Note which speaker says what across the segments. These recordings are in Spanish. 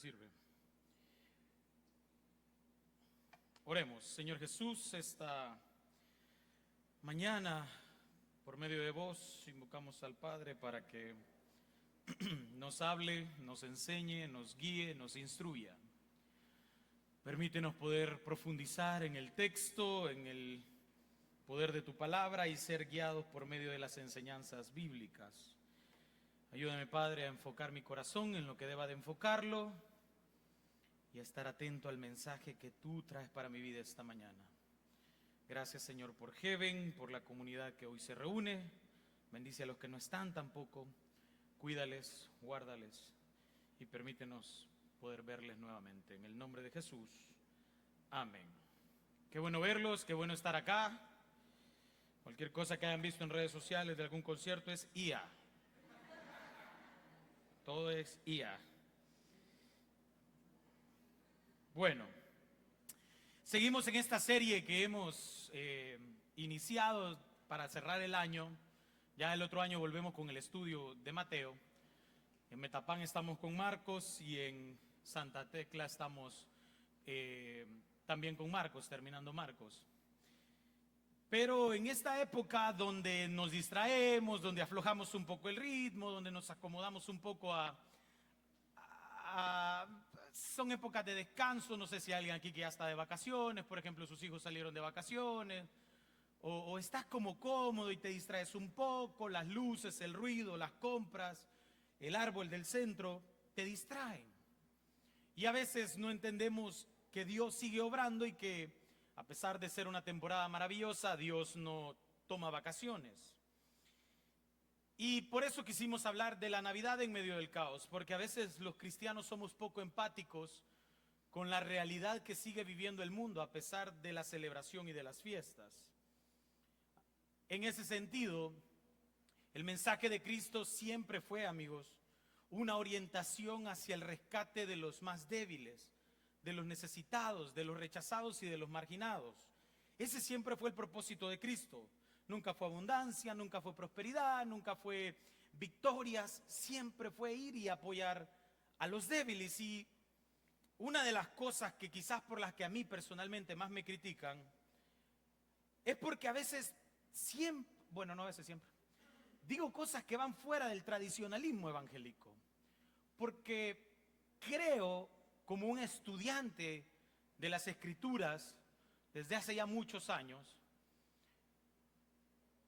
Speaker 1: sirve. Oremos. Señor Jesús, esta mañana, por medio de vos, invocamos al Padre para que nos hable, nos enseñe, nos guíe, nos instruya. Permítenos poder profundizar en el texto, en el poder de tu palabra y ser guiados por medio de las enseñanzas bíblicas. Ayúdame, Padre, a enfocar mi corazón en lo que deba de enfocarlo y a estar atento al mensaje que tú traes para mi vida esta mañana. Gracias, Señor, por Heaven, por la comunidad que hoy se reúne. Bendice a los que no están tampoco. Cuídales, guárdales y permítenos poder verles nuevamente. En el nombre de Jesús. Amén. Qué bueno verlos, qué bueno estar acá. Cualquier cosa que hayan visto en redes sociales de algún concierto es IA. Todo es IA. Bueno, seguimos en esta serie que hemos iniciado para cerrar el año. Ya el otro año volvemos con el estudio de Mateo. En Metapán estamos con Marcos y en Santa Tecla estamos también con Marcos, terminando Marcos. Pero en esta época donde nos distraemos, donde aflojamos un poco el ritmo, donde nos acomodamos un poco son épocas de descanso. No sé si hay alguien aquí que ya está de vacaciones, por ejemplo, sus hijos salieron de vacaciones, o estás como cómodo y te distraes un poco, las luces, el ruido, las compras, el árbol del centro, te distraen. Y a veces no entendemos que Dios sigue obrando y que a pesar de ser una temporada maravillosa, Dios no toma vacaciones. Y por eso quisimos hablar de la Navidad en medio del caos, porque a veces los cristianos somos poco empáticos con la realidad que sigue viviendo el mundo a pesar de la celebración y de las fiestas. En ese sentido, el mensaje de Cristo siempre fue, amigos, una orientación hacia el rescate de los más débiles, de los necesitados, de los rechazados y de los marginados. Ese siempre fue el propósito de Cristo. Nunca fue abundancia, nunca fue prosperidad, nunca fue victorias, siempre fue ir y apoyar a los débiles. Y una de las cosas que quizás por las que a mí personalmente más me critican es porque a veces siempre, bueno, no a veces siempre, digo cosas que van fuera del tradicionalismo evangélico, porque creo, como un estudiante de las Escrituras desde hace ya muchos años,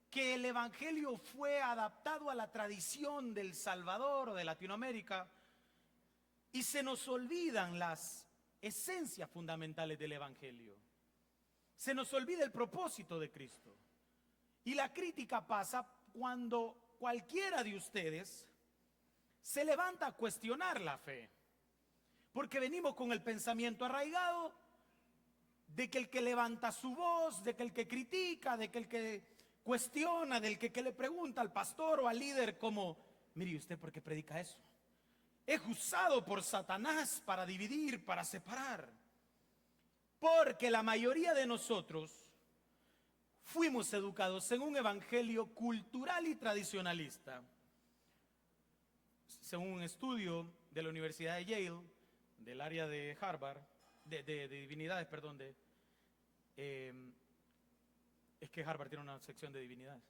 Speaker 1: que el evangelio fue adaptado a la tradición del Salvador o de Latinoamérica y se nos olvidan las esencias fundamentales del evangelio. Se nos olvida el propósito de Cristo. Y la crítica pasa cuando cualquiera de ustedes se levanta a cuestionar la fe. Porque venimos con el pensamiento arraigado de que el que levanta su voz, de que el que critica, de que el que cuestiona, del que le pregunta al pastor o al líder como, mire, ¿usted por qué predica eso? Es usado por Satanás para dividir, para separar. Porque la mayoría de nosotros fuimos educados en un evangelio cultural y tradicionalista. Según un estudio de la Universidad de Yale, del área de Harvard, de divinidades, perdón, es que Harvard tiene una sección de divinidades.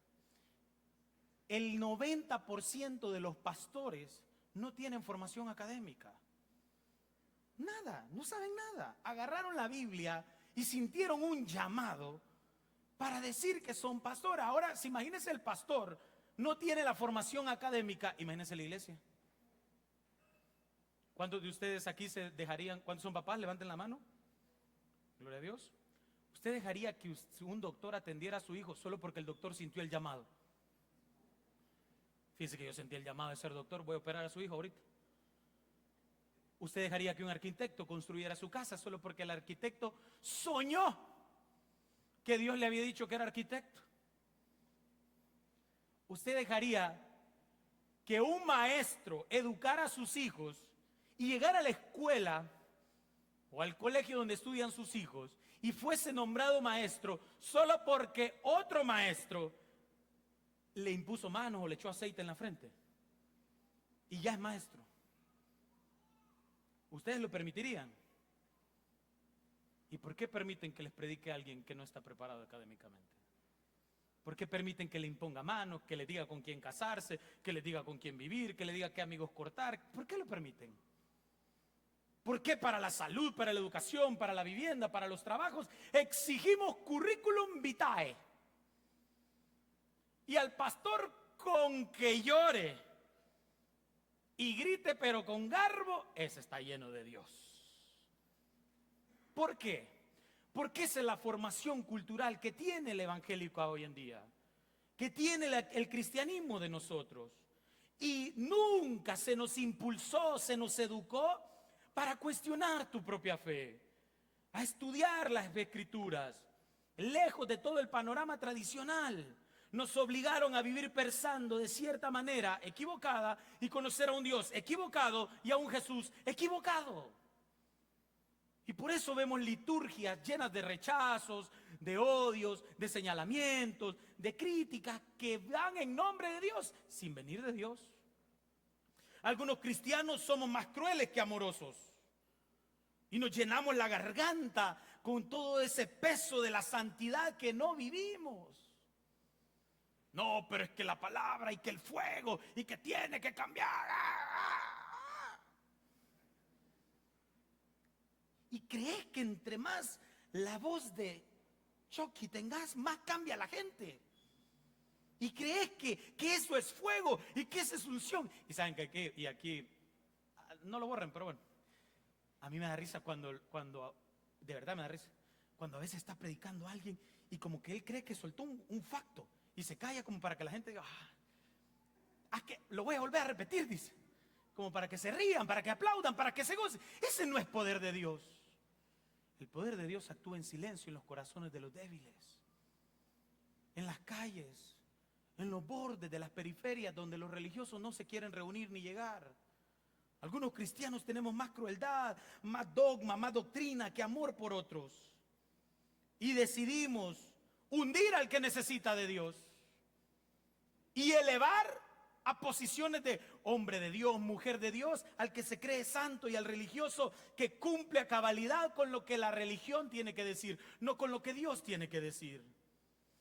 Speaker 1: El 90% de los pastores no tienen formación académica. Nada, no saben nada. Agarraron la Biblia y sintieron un llamado para decir que son pastores. Ahora, si imagínense, el pastor no tiene la formación académica, imagínense la iglesia. ¿Cuántos de ustedes aquí se dejarían? ¿Cuántos son papás? Levanten la mano. Gloria a Dios. ¿Usted dejaría que un doctor atendiera a su hijo solo porque el doctor sintió el llamado? Fíjese que yo sentí el llamado de ser doctor, voy a operar a su hijo ahorita. ¿Usted dejaría que un arquitecto construyera su casa solo porque el arquitecto soñó que Dios le había dicho que era arquitecto? ¿Usted dejaría que un maestro educara a sus hijos y llegara a la escuela o al colegio donde estudian sus hijos y fuese nombrado maestro solo porque otro maestro le impuso manos o le echó aceite en la frente y ya es maestro? ¿Ustedes lo permitirían? ¿Y por qué permiten que les predique a alguien que no está preparado académicamente? ¿Por qué permiten que le imponga manos, que le diga con quién casarse, que le diga con quién vivir, que le diga qué amigos cortar? ¿Por qué lo permiten? ¿Por qué para la salud, para la educación, para la vivienda, para los trabajos exigimos currículum vitae? Y al pastor con que llore y grite pero con garbo, ese está lleno de Dios. ¿Por qué? Porque esa es la formación cultural que tiene el evangélico hoy en día, que tiene el cristianismo de nosotros. Y nunca se nos impulsó, se nos educó para cuestionar tu propia fe, a estudiar las escrituras, lejos de todo el panorama tradicional. Nos obligaron a vivir pensando de cierta manera equivocada y conocer a un Dios equivocado y a un Jesús equivocado. Y por eso vemos liturgias llenas de rechazos, de odios, de señalamientos, de críticas que van en nombre de Dios sin venir de Dios. Algunos cristianos somos más crueles que amorosos y nos llenamos la garganta con todo ese peso de la santidad que no vivimos. No, pero es que la palabra y que el fuego y que tiene que cambiar. Y crees que entre más la voz de Chucky tengas, más cambia la gente. Y crees que eso es fuego y que esa es unción. Y saben que aquí, no lo borren, pero bueno, a mí me da risa cuando, de verdad me da risa, cuando a veces está predicando a alguien y como que él cree que soltó un facto y se calla como para que la gente diga, que lo voy a volver a repetir, dice. Como para que se rían, para que aplaudan, para que se gocen. Ese no es poder de Dios. El poder de Dios actúa en silencio en los corazones de los débiles, en las calles, en los bordes de las periferias donde los religiosos no se quieren reunir ni llegar. Algunos cristianos tenemos más crueldad, más dogma, más doctrina que amor por otros. Y decidimos hundir al que necesita de Dios y elevar a posiciones de hombre de Dios, mujer de Dios, al que se cree santo y al religioso que cumple a cabalidad con lo que la religión tiene que decir, no con lo que Dios tiene que decir.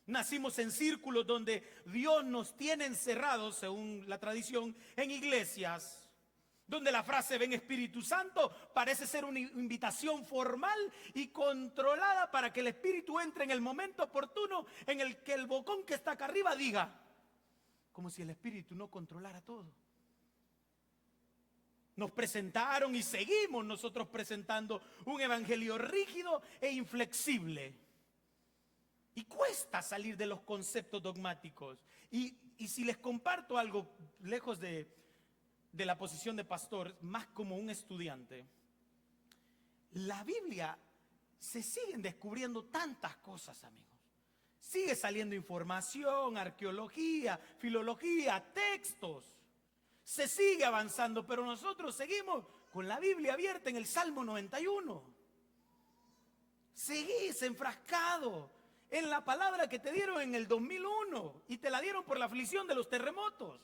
Speaker 1: Nacimos en círculos donde Dios nos tiene encerrados, según la tradición, en iglesias, donde la frase ven Espíritu Santo parece ser una invitación formal y controlada para que el Espíritu entre en el momento oportuno en el que el bocón que está acá arriba diga, como si el Espíritu no controlara todo. Nos presentaron y seguimos nosotros presentando un evangelio rígido e inflexible. Y cuesta salir de los conceptos dogmáticos. Y si les comparto algo, lejos de la posición de pastor, más como un estudiante, la Biblia se siguen descubriendo tantas cosas, amigos. Sigue saliendo información, arqueología, filología, textos. Se sigue avanzando, pero nosotros seguimos con la Biblia abierta en el Salmo 91. Seguís enfrascado en la palabra que te dieron en el 2001 y te la dieron por la aflicción de los terremotos.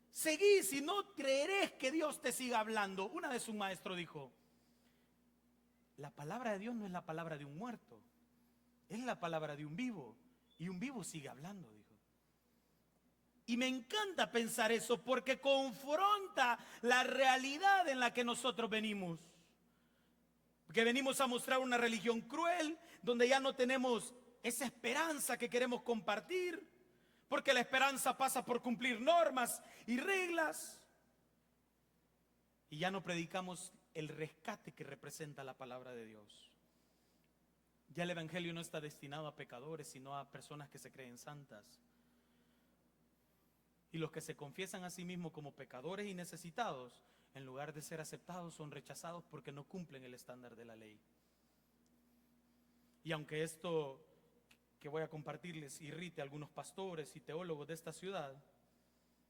Speaker 1: Seguís y no creerás que Dios te siga hablando. Una vez un maestro dijo, la palabra de Dios no es la palabra de un muerto, es la palabra de un vivo, y un vivo sigue hablando, dijo. Y me encanta pensar eso porque confronta la realidad en la que nosotros venimos. Porque venimos a mostrar una religión cruel, donde ya no tenemos esa esperanza que queremos compartir, porque la esperanza pasa por cumplir normas y reglas. Y ya no predicamos el rescate que representa la palabra de Dios. Ya el evangelio no está destinado a pecadores, sino a personas que se creen santas. Y los que se confiesan a sí mismos como pecadores y necesitados, en lugar de ser aceptados, son rechazados porque no cumplen el estándar de la ley. Y aunque esto que voy a compartirles irrite a algunos pastores y teólogos de esta ciudad,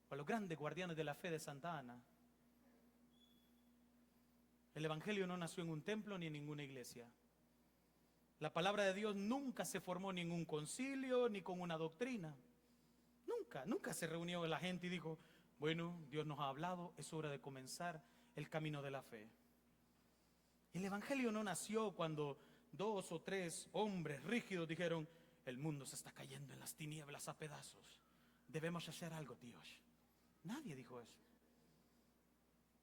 Speaker 1: o a los grandes guardianes de la fe de Santa Ana, el evangelio no nació en un templo ni en ninguna iglesia. La palabra de Dios nunca se formó ni en un concilio ni con una doctrina. Nunca se reunió la gente y dijo, bueno, Dios nos ha hablado, es hora de comenzar el camino de la fe. El evangelio no nació cuando 2 o 3 hombres rígidos dijeron: el mundo se está cayendo en las tinieblas a pedazos, debemos hacer algo, tíos. Nadie dijo eso.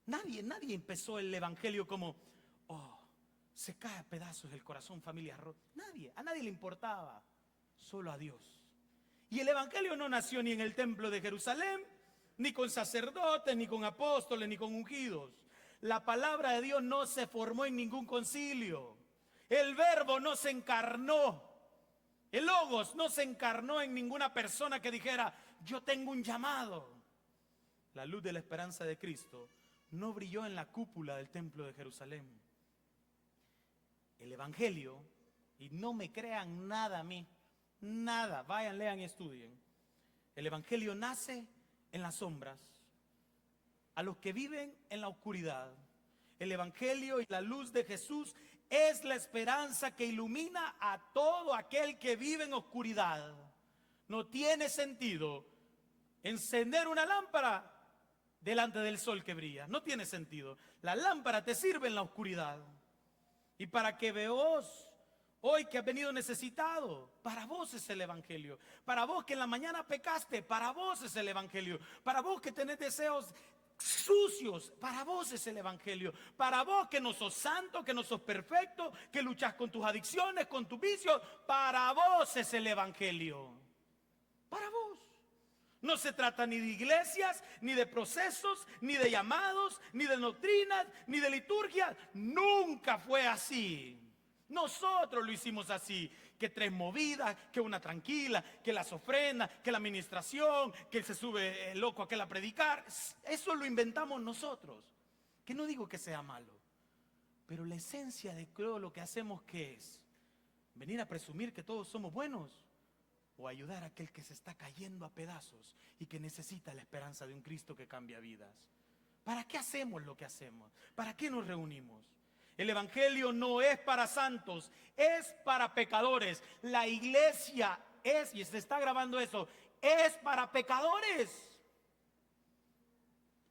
Speaker 1: Nadie empezó el evangelio como: oh, se cae a pedazos el corazón, familia rota. A nadie le importaba, solo a Dios. Y el evangelio no nació ni en el templo de Jerusalén, ni con sacerdotes, ni con apóstoles, ni con ungidos. La palabra de Dios no se formó en ningún concilio. El verbo no se encarnó. El logos no se encarnó en ninguna persona que dijera: yo tengo un llamado. La luz de la esperanza de Cristo no brilló en la cúpula del templo de Jerusalén. El evangelio, y no me crean nada a mí, nada, vayan, lean y estudien. El evangelio nace en las sombras, a los que viven en la oscuridad. El evangelio y la luz de Jesús es la esperanza que ilumina a todo aquel que vive en oscuridad. No tiene sentido encender una lámpara delante del sol que brilla. No tiene sentido. La lámpara te sirve en la oscuridad. Y para que veos hoy que has venido necesitado, para vos es el evangelio. Para vos que en la mañana pecaste, para vos es el evangelio. Para vos que tenés deseos sucios, para vos es el evangelio. Para vos que no sos santo, que no sos perfecto, que luchas con tus adicciones, con tus vicios, para vos es el evangelio. Para vos. No se trata ni de iglesias, ni de procesos, ni de llamados, ni de doctrinas, ni de liturgias. Nunca fue así. Nosotros lo hicimos así. Que 3 movidas, que una tranquila, que las ofrendas, que la administración, que se sube el loco aquel a predicar. Eso lo inventamos nosotros. Que no digo que sea malo, pero la esencia de todo lo que hacemos, ¿qué es? ¿Venir a presumir que todos somos buenos? ¿O ayudar a aquel que se está cayendo a pedazos y que necesita la esperanza de un Cristo que cambia vidas? ¿Para qué hacemos lo que hacemos? ¿Para qué nos reunimos? El evangelio no es para santos, es para pecadores. La iglesia es, y se está grabando eso, es para pecadores.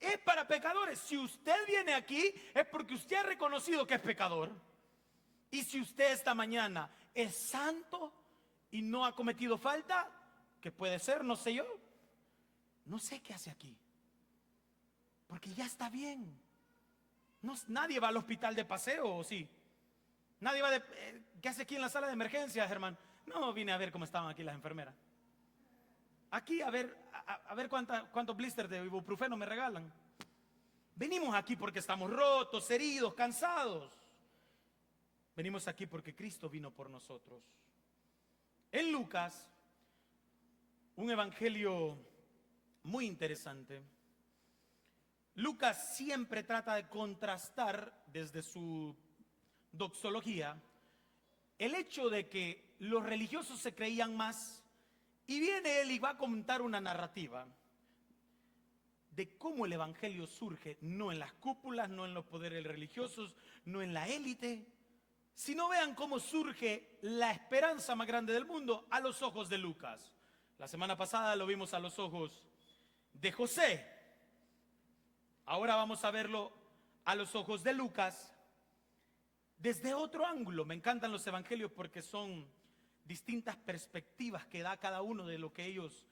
Speaker 1: Es para pecadores. Si usted viene aquí es porque usted ha reconocido que es pecador. Y si usted esta mañana es santo y no ha cometido falta, que puede ser, no sé yo, no sé qué hace aquí, porque ya está bien. No, nadie va al hospital de paseo, ¿o sí? Nadie va ¿qué hace aquí en la sala de emergencias, hermano? No, vine a ver cómo estaban aquí las enfermeras. Aquí a ver cuántos blisters de ibuprofeno me regalan. Venimos aquí porque estamos rotos, heridos, cansados. Venimos aquí porque Cristo vino por nosotros. En Lucas, un evangelio muy interesante, Lucas siempre trata de contrastar desde su doxología el hecho de que los religiosos se creían más, y viene él y va a contar una narrativa de cómo el evangelio surge, no en las cúpulas, no en los poderes religiosos, no en la élite, sino vean cómo surge la esperanza más grande del mundo a los ojos de Lucas. La semana pasada lo vimos a los ojos de José. Ahora vamos a verlo a los ojos de Lucas desde otro ángulo. Me encantan los evangelios porque son distintas perspectivas que da cada uno de lo que ellos,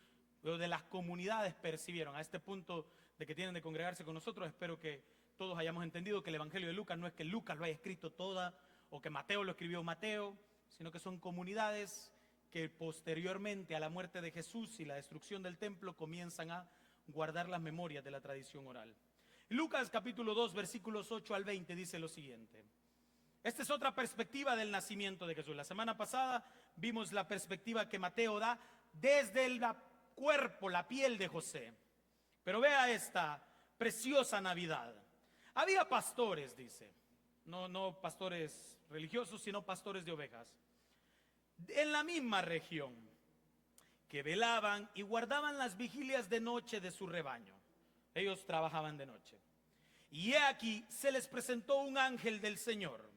Speaker 1: o de las comunidades, percibieron. A este punto de que tienen de congregarse con nosotros, espero que todos hayamos entendido que el evangelio de Lucas no es que Lucas lo haya escrito toda, o que Mateo lo escribió Mateo, sino que son comunidades que posteriormente a la muerte de Jesús y la destrucción del templo comienzan a guardar las memorias de la tradición oral. Lucas capítulo 2 versículos 8 al 20 dice lo siguiente. Esta es otra perspectiva del nacimiento de Jesús. La semana pasada vimos la perspectiva que Mateo da desde el cuerpo, la piel de José. Pero vea esta preciosa Navidad. Había pastores, dice, no pastores religiosos, sino pastores de ovejas, en la misma región, que velaban y guardaban las vigilias de noche de su rebaño. Ellos trabajaban de noche. Y he aquí se les presentó un ángel del Señor,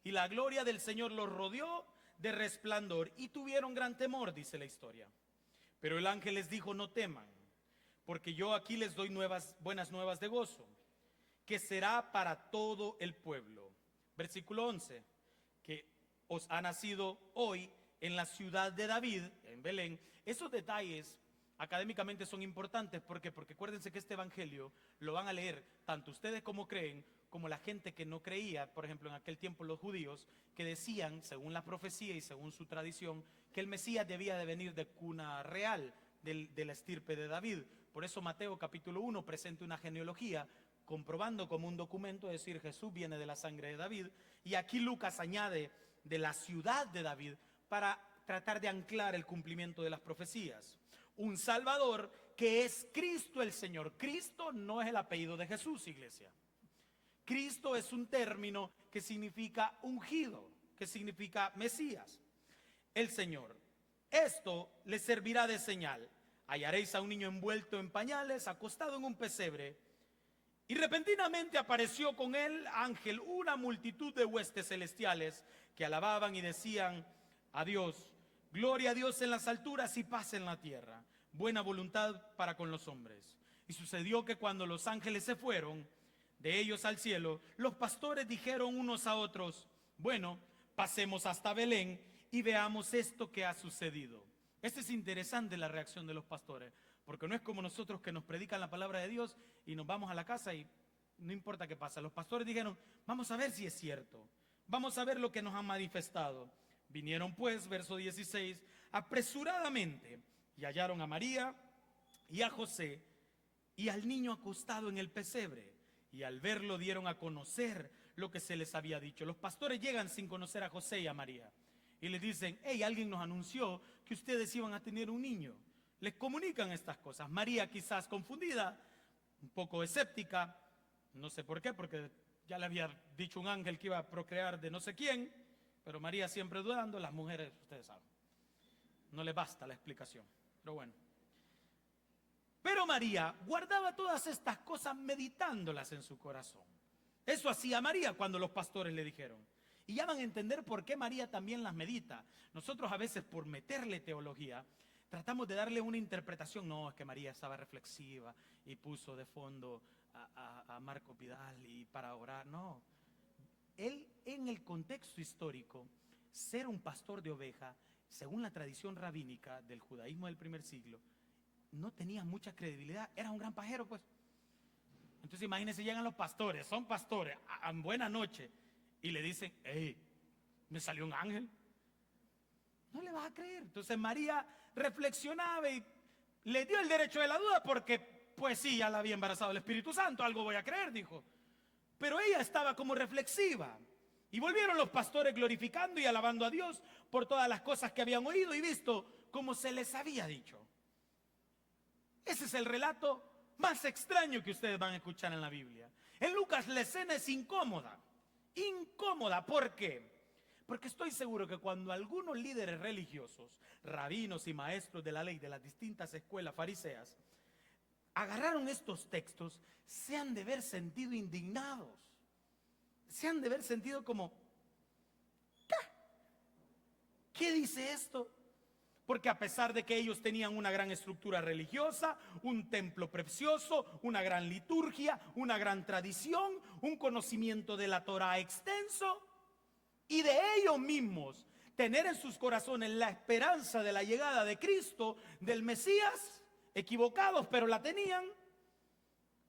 Speaker 1: y la gloria del Señor los rodeó de resplandor, y tuvieron gran temor, dice la historia. Pero el ángel les dijo: no teman, porque yo aquí les doy buenas nuevas de gozo, que será para todo el pueblo. Versículo 11, que os ha nacido hoy en la ciudad de David, en Belén. Esos detalles académicamente son importantes. ¿Por qué? Porque acuérdense que este evangelio lo van a leer tanto ustedes como creen, como la gente que no creía. Por ejemplo, en aquel tiempo los judíos, que decían, según la profecía y según su tradición, que el Mesías debía de venir de cuna real, de la estirpe de David. Por eso Mateo capítulo 1 presenta una genealogía, comprobando como un documento, es decir, Jesús viene de la sangre de David. Y aquí Lucas añade de la ciudad de David para tratar de anclar el cumplimiento de las profecías. Un Salvador que es Cristo el Señor. Cristo no es el apellido de Jesús, iglesia. Cristo es un término que significa ungido, que significa Mesías, el Señor. Esto les servirá de señal. Hallaréis a un niño envuelto en pañales, acostado en un pesebre. Y repentinamente apareció con él ángel, una multitud de huestes celestiales que alababan y decían a Dios, gloria a Dios en las alturas y paz en la tierra, buena voluntad para con los hombres. Y sucedió que cuando los ángeles se fueron de ellos al cielo, los pastores dijeron unos a otros, bueno, pasemos hasta Belén y veamos esto que ha sucedido. Este es interesante, la reacción de los pastores, porque no es como nosotros que nos predican la palabra de Dios y nos vamos a la casa y no importa qué pasa. Los pastores dijeron, vamos a ver si es cierto, vamos a ver lo que nos han manifestado. Vinieron pues, verso 16, apresuradamente y hallaron a María y a José y al niño acostado en el pesebre. Y al verlo dieron a conocer lo que se les había dicho. Los pastores llegan sin conocer a José y a María y les dicen, hey, alguien nos anunció que ustedes iban a tener un niño. Les comunican estas cosas. María, quizás confundida, un poco escéptica, no sé por qué, porque ya le había dicho un ángel que iba a procrear de no sé quién, pero María siempre dudando. Las mujeres, ustedes saben, no les basta la explicación, pero bueno. Pero María guardaba todas estas cosas meditándolas en su corazón. Eso hacía María cuando los pastores le dijeron. Y ya van a entender por qué María también las medita. Nosotros a veces, por meterle teología, tratamos de darle una interpretación. No, es que María estaba reflexiva y puso de fondo a Marco Vidal y para orar. No, él, en el contexto histórico, ser un pastor de oveja, según la tradición rabínica del judaísmo del primer siglo, no tenía mucha credibilidad. Era un gran pajero, pues. Entonces imagínense, llegan los pastores, son pastores, a buena noche, y le dicen, hey, me salió un ángel. No le vas a creer. Entonces María reflexionaba y le dio el derecho de la duda porque, pues sí, ya la había embarazado el Espíritu Santo, algo voy a creer, dijo. Pero ella estaba como reflexiva. Y volvieron los pastores glorificando y alabando a Dios por todas las cosas que habían oído y visto como se les había dicho. Ese es el relato más extraño que ustedes van a escuchar en la Biblia. En Lucas la escena es incómoda. Incómoda, ¿por qué? Porque estoy seguro que cuando algunos líderes religiosos, rabinos y maestros de la ley de las distintas escuelas fariseas, agarraron estos textos, se han de ver sentido indignados. Se han de ver sentido como, ¿qué dice esto? Porque a pesar de que ellos tenían una gran estructura religiosa, un templo precioso, una gran liturgia, una gran tradición, un conocimiento de la Torá extenso, y de ellos mismos tener en sus corazones la esperanza de la llegada de Cristo, del Mesías, equivocados pero la tenían,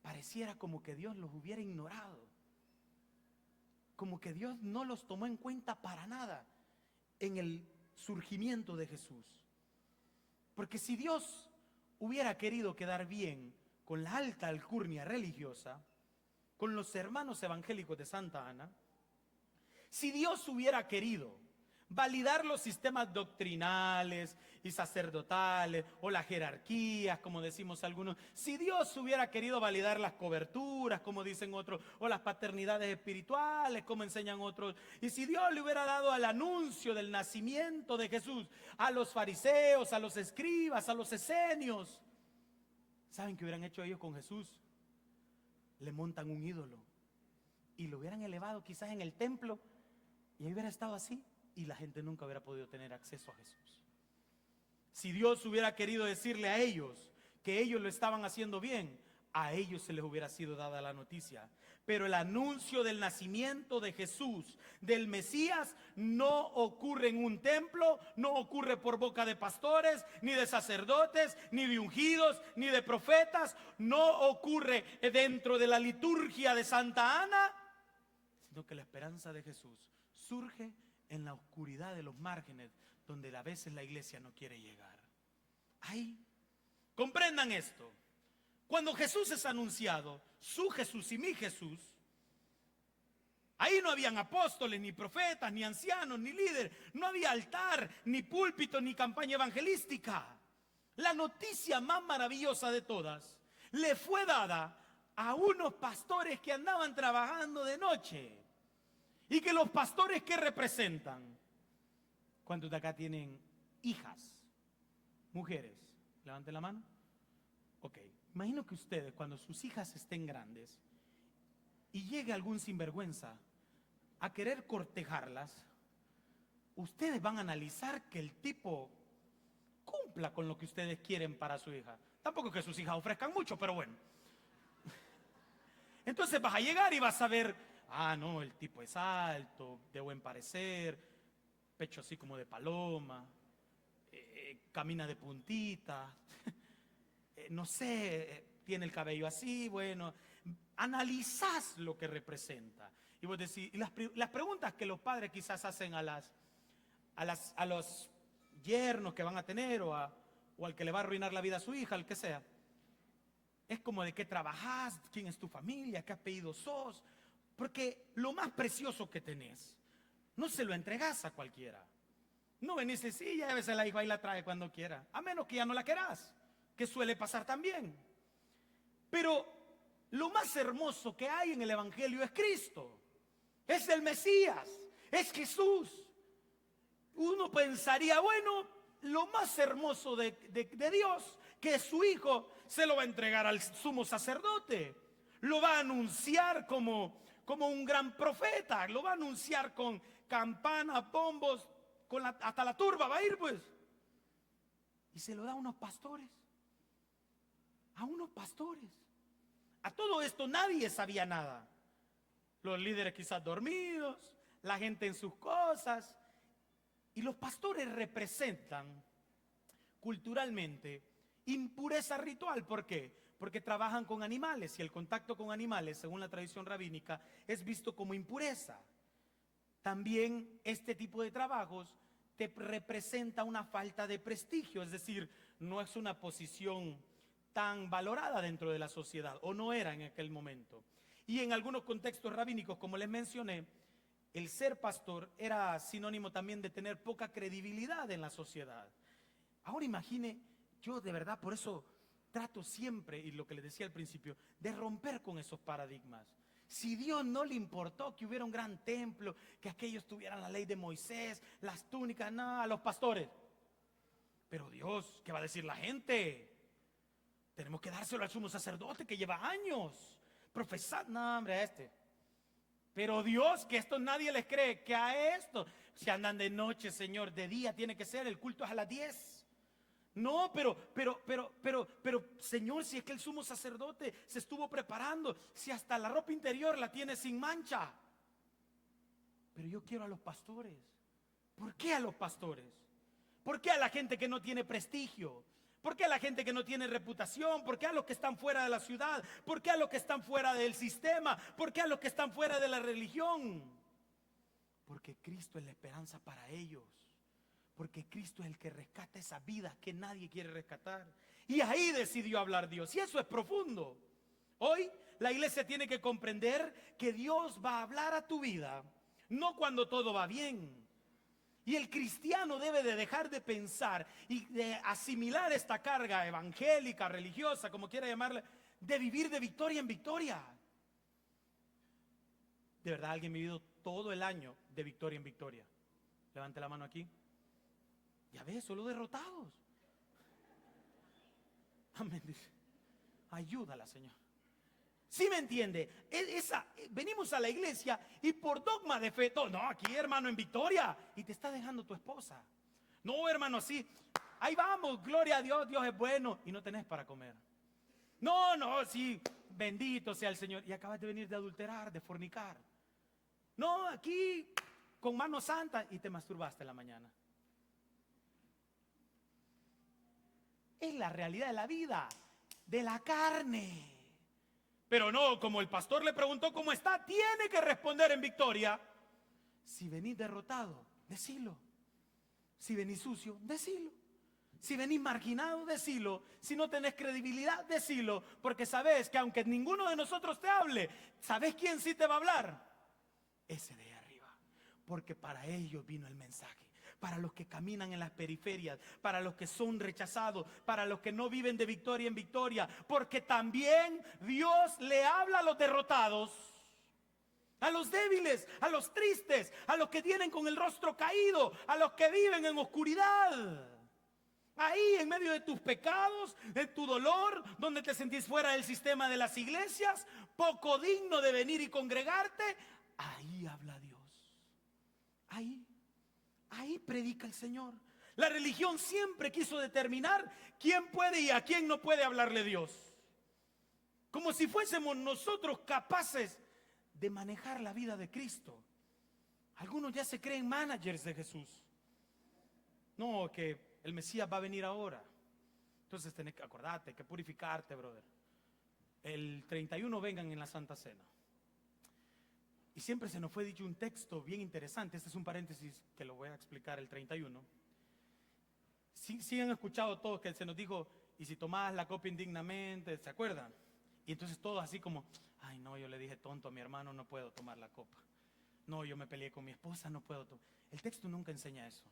Speaker 1: pareciera como que Dios los hubiera ignorado, como que Dios no los tomó en cuenta para nada en el surgimiento de Jesús. Porque si Dios hubiera querido quedar bien con la alta alcurnia religiosa, con los hermanos evangélicos de Santa Ana, si Dios hubiera querido validar los sistemas doctrinales y sacerdotales o las jerarquías, como decimos algunos, si Dios hubiera querido validar las coberturas, como dicen otros, o las paternidades espirituales, como enseñan otros, y si Dios le hubiera dado al anuncio del nacimiento de Jesús a los fariseos, a los escribas, a los esenios, ¿saben qué hubieran hecho ellos con Jesús? Le montan un ídolo y lo hubieran elevado quizás en el templo y ahí hubiera estado así. Y la gente nunca hubiera podido tener acceso a Jesús. Si Dios hubiera querido decirle a ellos que ellos lo estaban haciendo bien, a ellos se les hubiera sido dada la noticia. Pero el anuncio del nacimiento de Jesús, del Mesías, no ocurre en un templo, no ocurre por boca de pastores, ni de sacerdotes, ni de ungidos, ni de profetas, no ocurre dentro de la liturgia de Santa Ana, sino que la esperanza de Jesús surge en la oscuridad de los márgenes, donde a veces la iglesia no quiere llegar. Ahí, comprendan esto. Cuando Jesús es anunciado, su Jesús y mi Jesús, ahí no habían apóstoles, ni profetas, ni ancianos, ni líderes, no había altar, ni púlpito, ni campaña evangelística. La noticia más maravillosa de todas le fue dada a unos pastores que andaban trabajando de noche. Y que los pastores, ¿qué representan? ¿Cuántos de acá tienen hijas? Mujeres, levanten la mano. Ok, imagino que ustedes, cuando sus hijas estén grandes y llegue algún sinvergüenza a querer cortejarlas, ustedes van a analizar que el tipo cumpla con lo que ustedes quieren para su hija. Tampoco que sus hijas ofrezcan mucho, pero bueno. Entonces vas a llegar y vas a ver, no, el tipo es alto, de buen parecer, pecho así como de paloma, camina de puntita, no sé, tiene el cabello así, bueno, analizás lo que representa. Y vos decís, y las preguntas que los padres quizás hacen a los yernos que van a tener o al que le va a arruinar la vida a su hija, al que sea, es como de qué trabajás, quién es tu familia, qué apellido sos, porque lo más precioso que tenés no se lo entregás a cualquiera. No venís y decís, llévese la hija y la trae cuando quiera, a menos que ya no la querás, que suele pasar también. Pero lo más hermoso que hay en el Evangelio es Cristo, es el Mesías, es Jesús. Uno pensaría, bueno, lo más hermoso de Dios, que su Hijo se lo va a entregar al sumo sacerdote, lo va a anunciar como un gran profeta, lo va a anunciar con campanas, bombos, hasta la turba va a ir pues. Y se lo da a unos pastores. A unos pastores. A todo esto nadie sabía nada. Los líderes quizás dormidos, la gente en sus cosas. Y los pastores representan culturalmente impureza ritual. ¿Por qué? Porque trabajan con animales y el contacto con animales, según la tradición rabínica, es visto como impureza. También este tipo de trabajos te representa una falta de prestigio, es decir, no es una posición tan valorada dentro de la sociedad, o no era en aquel momento. Y en algunos contextos rabínicos, como les mencioné, el ser pastor era sinónimo también de tener poca credibilidad en la sociedad. Ahora imagine, yo de verdad por eso trato siempre, y lo que les decía al principio, de romper con esos paradigmas. Si Dios no le importó que hubiera un gran templo, que aquellos tuvieran la ley de Moisés, las túnicas, nada, a los pastores. Pero Dios, ¿qué va a decir la gente? Tenemos que dárselo al sumo sacerdote que lleva años profesando, no hombre, a este. Pero Dios, que esto nadie les cree, que a esto, si andan de noche, Señor, de día tiene que ser, el culto es a las 10. No, pero, Señor, si es que el sumo sacerdote se estuvo preparando, si hasta la ropa interior la tiene sin mancha. Pero yo quiero a los pastores. ¿Por qué a los pastores? ¿Por qué a la gente que no tiene prestigio? ¿Por qué a la gente que no tiene reputación? ¿Por qué a los que están fuera de la ciudad? ¿Por qué a los que están fuera del sistema? ¿Por qué a los que están fuera de la religión? Porque Cristo es la esperanza para ellos. Porque Cristo es el que rescata esas vidas que nadie quiere rescatar. Y ahí decidió hablar Dios. Y eso es profundo. Hoy la iglesia tiene que comprender que Dios va a hablar a tu vida, no cuando todo va bien. Y el cristiano debe de dejar de pensar y de asimilar esta carga evangélica, religiosa, como quiera llamarla, de vivir de victoria en victoria. ¿De verdad alguien ha vivido todo el año de victoria en victoria? Levante la mano aquí. Ya ves, solo derrotados. Amén. Ayúdala, Señor. ¿Sí me entiende? Venimos a la iglesia y por dogma de fe, no, aquí hermano en victoria, y te está dejando tu esposa. No, hermano, así, ahí vamos, gloria a Dios, Dios es bueno, y no tenés para comer. No, sí, bendito sea el Señor. Y acabas de venir de adulterar, de fornicar. No, aquí con mano santa y te masturbaste en la mañana. Es la realidad de la vida, de la carne. Pero no, como el pastor le preguntó cómo está, tiene que responder en victoria. Si venís derrotado, decilo. Si venís sucio, decilo. Si venís marginado, decilo. Si no tenés credibilidad, decilo. Porque sabés que aunque ninguno de nosotros te hable, ¿sabés quién sí te va a hablar? Ese de ahí arriba. Porque para ellos vino el mensaje. Para los que caminan en las periferias, para los que son rechazados, para los que no viven de victoria en victoria. Porque también Dios le habla a los derrotados, a los débiles, a los tristes, a los que tienen con el rostro caído, a los que viven en oscuridad. Ahí en medio de tus pecados, de tu dolor, donde te sentís fuera del sistema de las iglesias, poco digno de venir y congregarte, ahí habla Dios. Ahí predica el Señor. La religión siempre quiso determinar quién puede y a quién no puede hablarle Dios. Como si fuésemos nosotros capaces de manejar la vida de Cristo. Algunos ya se creen managers de Jesús. No, que el Mesías va a venir ahora. Entonces tenés que acordarte, que purificarte, brother. El 31 vengan en la Santa Cena. Y siempre se nos fue dicho un texto bien interesante. Este es un paréntesis que lo voy a explicar el 31. Sí han escuchado todos que se nos dijo, y si tomás la copa indignamente, ¿se acuerdan? Y entonces todos así como, ay no, yo le dije tonto a mi hermano, no puedo tomar la copa. No, yo me peleé con mi esposa, no puedo tomar. El texto nunca enseña eso.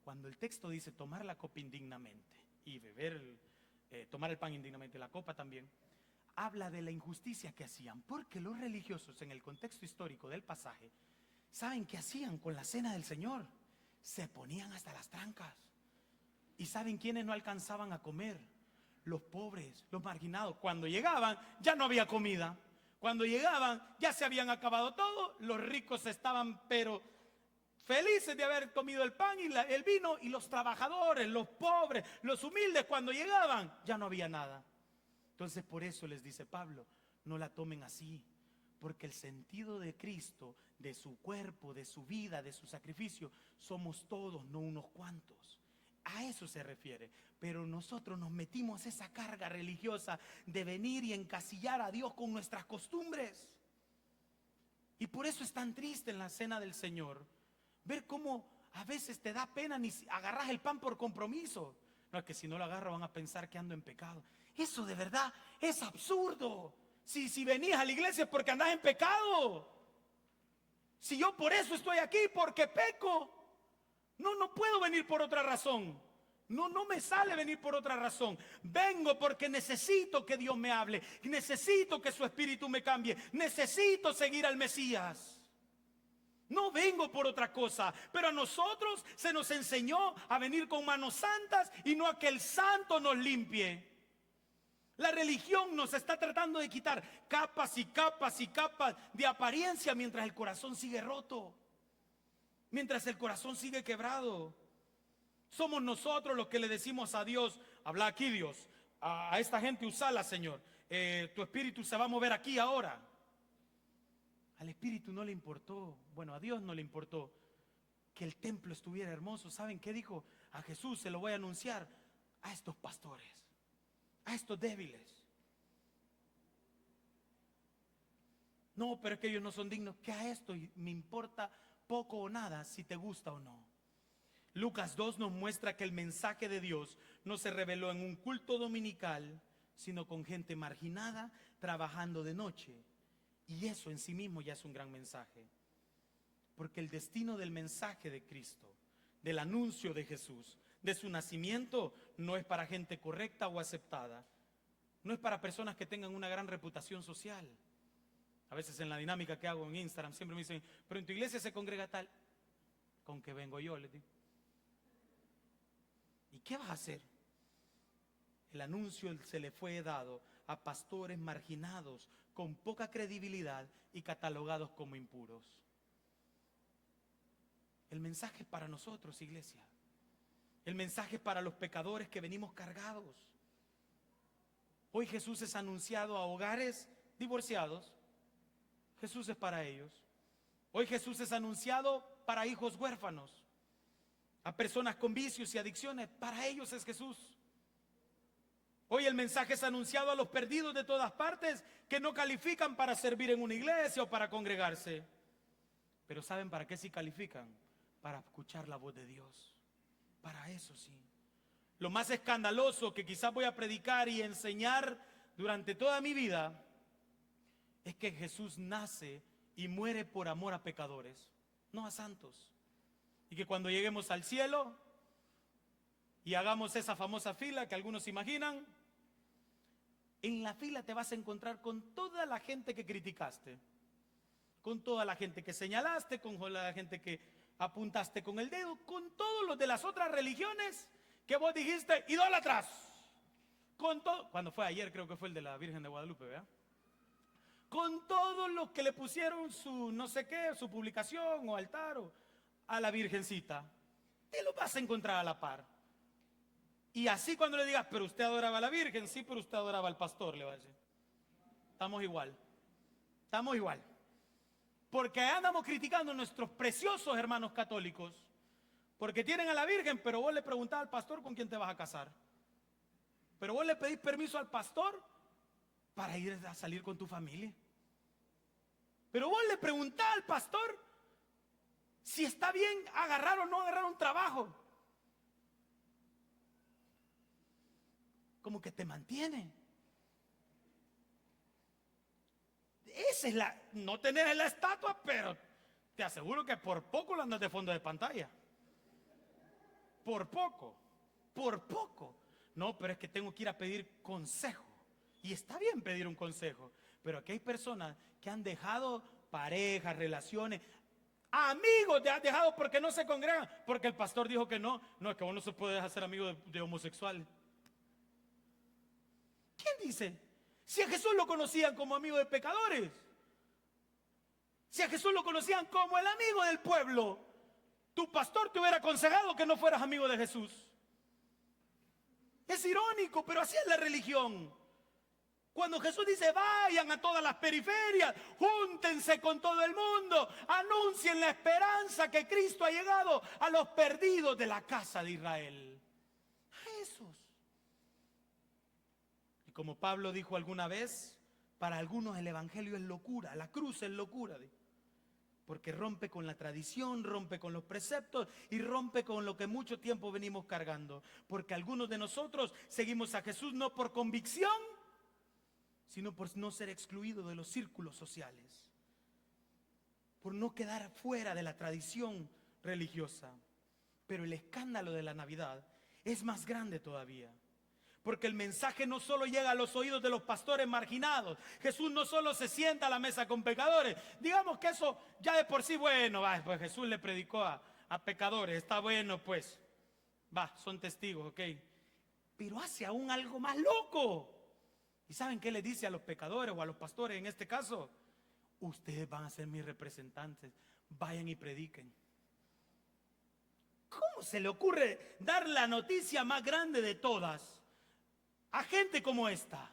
Speaker 1: Cuando el texto dice tomar la copa indignamente y tomar el pan indignamente, la copa también, habla de la injusticia que hacían, porque los religiosos en el contexto histórico del pasaje, ¿saben qué hacían con la cena del Señor? Se ponían hasta las trancas. ¿Y saben quiénes no alcanzaban a comer? Los pobres, los marginados. Cuando llegaban ya no había comida. Cuando llegaban ya se habían acabado todo. Los ricos estaban pero felices de haber comido el pan y el vino, y los trabajadores, los pobres, los humildes, cuando llegaban ya no había nada. Entonces por eso les dice Pablo, no la tomen así, porque el sentido de Cristo, de su cuerpo, de su vida, de su sacrificio, somos todos, no unos cuantos. A eso se refiere. Pero nosotros nos metimos esa carga religiosa de venir y encasillar a Dios con nuestras costumbres. Y por eso es tan triste en la cena del Señor ver cómo a veces te da pena ni agarras el pan por compromiso. No, es que si no lo agarro van a pensar que ando en pecado. Eso de verdad es absurdo. Si venís a la iglesia es porque andás en pecado. Si yo por eso estoy aquí, porque peco. No puedo venir por otra razón. No me sale venir por otra razón. Vengo porque necesito que Dios me hable. Necesito que su espíritu me cambie. Necesito seguir al Mesías. No vengo por otra cosa, pero a nosotros se nos enseñó a venir con manos santas y no a que el santo nos limpie. La religión nos está tratando de quitar capas y capas y capas de apariencia mientras el corazón sigue roto, mientras el corazón sigue quebrado. Somos nosotros los que le decimos a Dios, habla aquí Dios, a esta gente usala Señor, tu espíritu se va a mover aquí ahora. Al espíritu no le importó, bueno, a Dios no le importó que el templo estuviera hermoso. ¿Saben qué dijo? A Jesús se lo voy a anunciar a estos pastores, a estos débiles. No, pero es que ellos no son dignos. Que a esto me importa poco o nada si te gusta o no. Lucas 2 nos muestra que el mensaje de Dios no se reveló en un culto dominical, sino con gente marginada trabajando de noche. Y eso en sí mismo ya es un gran mensaje. Porque el destino del mensaje de Cristo, del anuncio de Jesús, de su nacimiento, no es para gente correcta o aceptada. No es para personas que tengan una gran reputación social. A veces en la dinámica que hago en Instagram siempre me dicen, pero en tu iglesia se congrega tal. ¿Con qué vengo yo? Les digo. ¿Y qué vas a hacer? El anuncio se le fue dado a pastores marginados, con poca credibilidad y catalogados como impuros. El mensaje es para nosotros, iglesia. El mensaje es para los pecadores que venimos cargados. Hoy Jesús es anunciado a hogares divorciados. Jesús es para ellos. Hoy Jesús es anunciado para hijos huérfanos, a personas con vicios y adicciones. Para ellos es Jesús. Hoy el mensaje es anunciado a los perdidos de todas partes que no califican para servir en una iglesia o para congregarse. Pero ¿saben para qué sí califican? Para escuchar la voz de Dios. Para eso sí. Lo más escandaloso que quizás voy a predicar y enseñar durante toda mi vida es que Jesús nace y muere por amor a pecadores, no a santos. Y que cuando lleguemos al cielo y hagamos esa famosa fila que algunos imaginan, en la fila te vas a encontrar con toda la gente que criticaste, con toda la gente que señalaste, con toda la gente que apuntaste con el dedo, con todos los de las otras religiones que vos dijiste idólatras. Con todo, cuando fue ayer, creo que fue el de la Virgen de Guadalupe, ¿verdad? Con todos los que le pusieron su no sé qué, su publicación o altar o a la Virgencita, te lo vas a encontrar a la par. Y así cuando le digas, pero usted adoraba a la Virgen, sí, pero usted adoraba al pastor, le va a decir. Estamos igual. Estamos igual. Porque andamos criticando a nuestros preciosos hermanos católicos, porque tienen a la Virgen, pero vos le preguntás al pastor con quién te vas a casar. Pero vos le pedís permiso al pastor para ir a salir con tu familia. Pero vos le preguntás al pastor si está bien agarrar o no agarrar un trabajo. Como que te mantiene. Esa es la, no tenés la estatua, pero te aseguro que por poco lo andas de fondo de pantalla. Por poco, por poco. No, pero es que tengo que ir a pedir consejo. Y está bien pedir un consejo, pero aquí hay personas que han dejado parejas, relaciones, amigos te han dejado porque no se congregan, porque el pastor dijo que no. No, es que vos no se puede hacer amigo de homosexuales. ¿Quién dice? Si a Jesús lo conocían como amigo de pecadores, si a Jesús lo conocían como el amigo del pueblo, tu pastor te hubiera aconsejado que no fueras amigo de Jesús. Es irónico, pero así es la religión. Cuando Jesús dice, vayan a todas las periferias, júntense con todo el mundo, anuncien la esperanza que Cristo ha llegado a los perdidos de la casa de Israel. A esos. Y como Pablo dijo alguna vez, para algunos el evangelio es locura, la cruz es locura. Porque rompe con la tradición, rompe con los preceptos y rompe con lo que mucho tiempo venimos cargando. Porque algunos de nosotros seguimos a Jesús no por convicción, sino por no ser excluidos de los círculos sociales, por no quedar fuera de la tradición religiosa. Pero el escándalo de la Navidad es más grande todavía, porque el mensaje no solo llega a los oídos de los pastores marginados. Jesús no solo se sienta a la mesa con pecadores. Digamos que eso ya de por sí, bueno, pues Jesús le predicó a pecadores, está bueno, pues, son testigos, ok. Pero hace aún algo más loco. ¿Y saben qué le dice a los pecadores o a los pastores en este caso? Ustedes van a ser mis representantes, vayan y prediquen. ¿Cómo se le ocurre dar la noticia más grande de todas a gente como esta?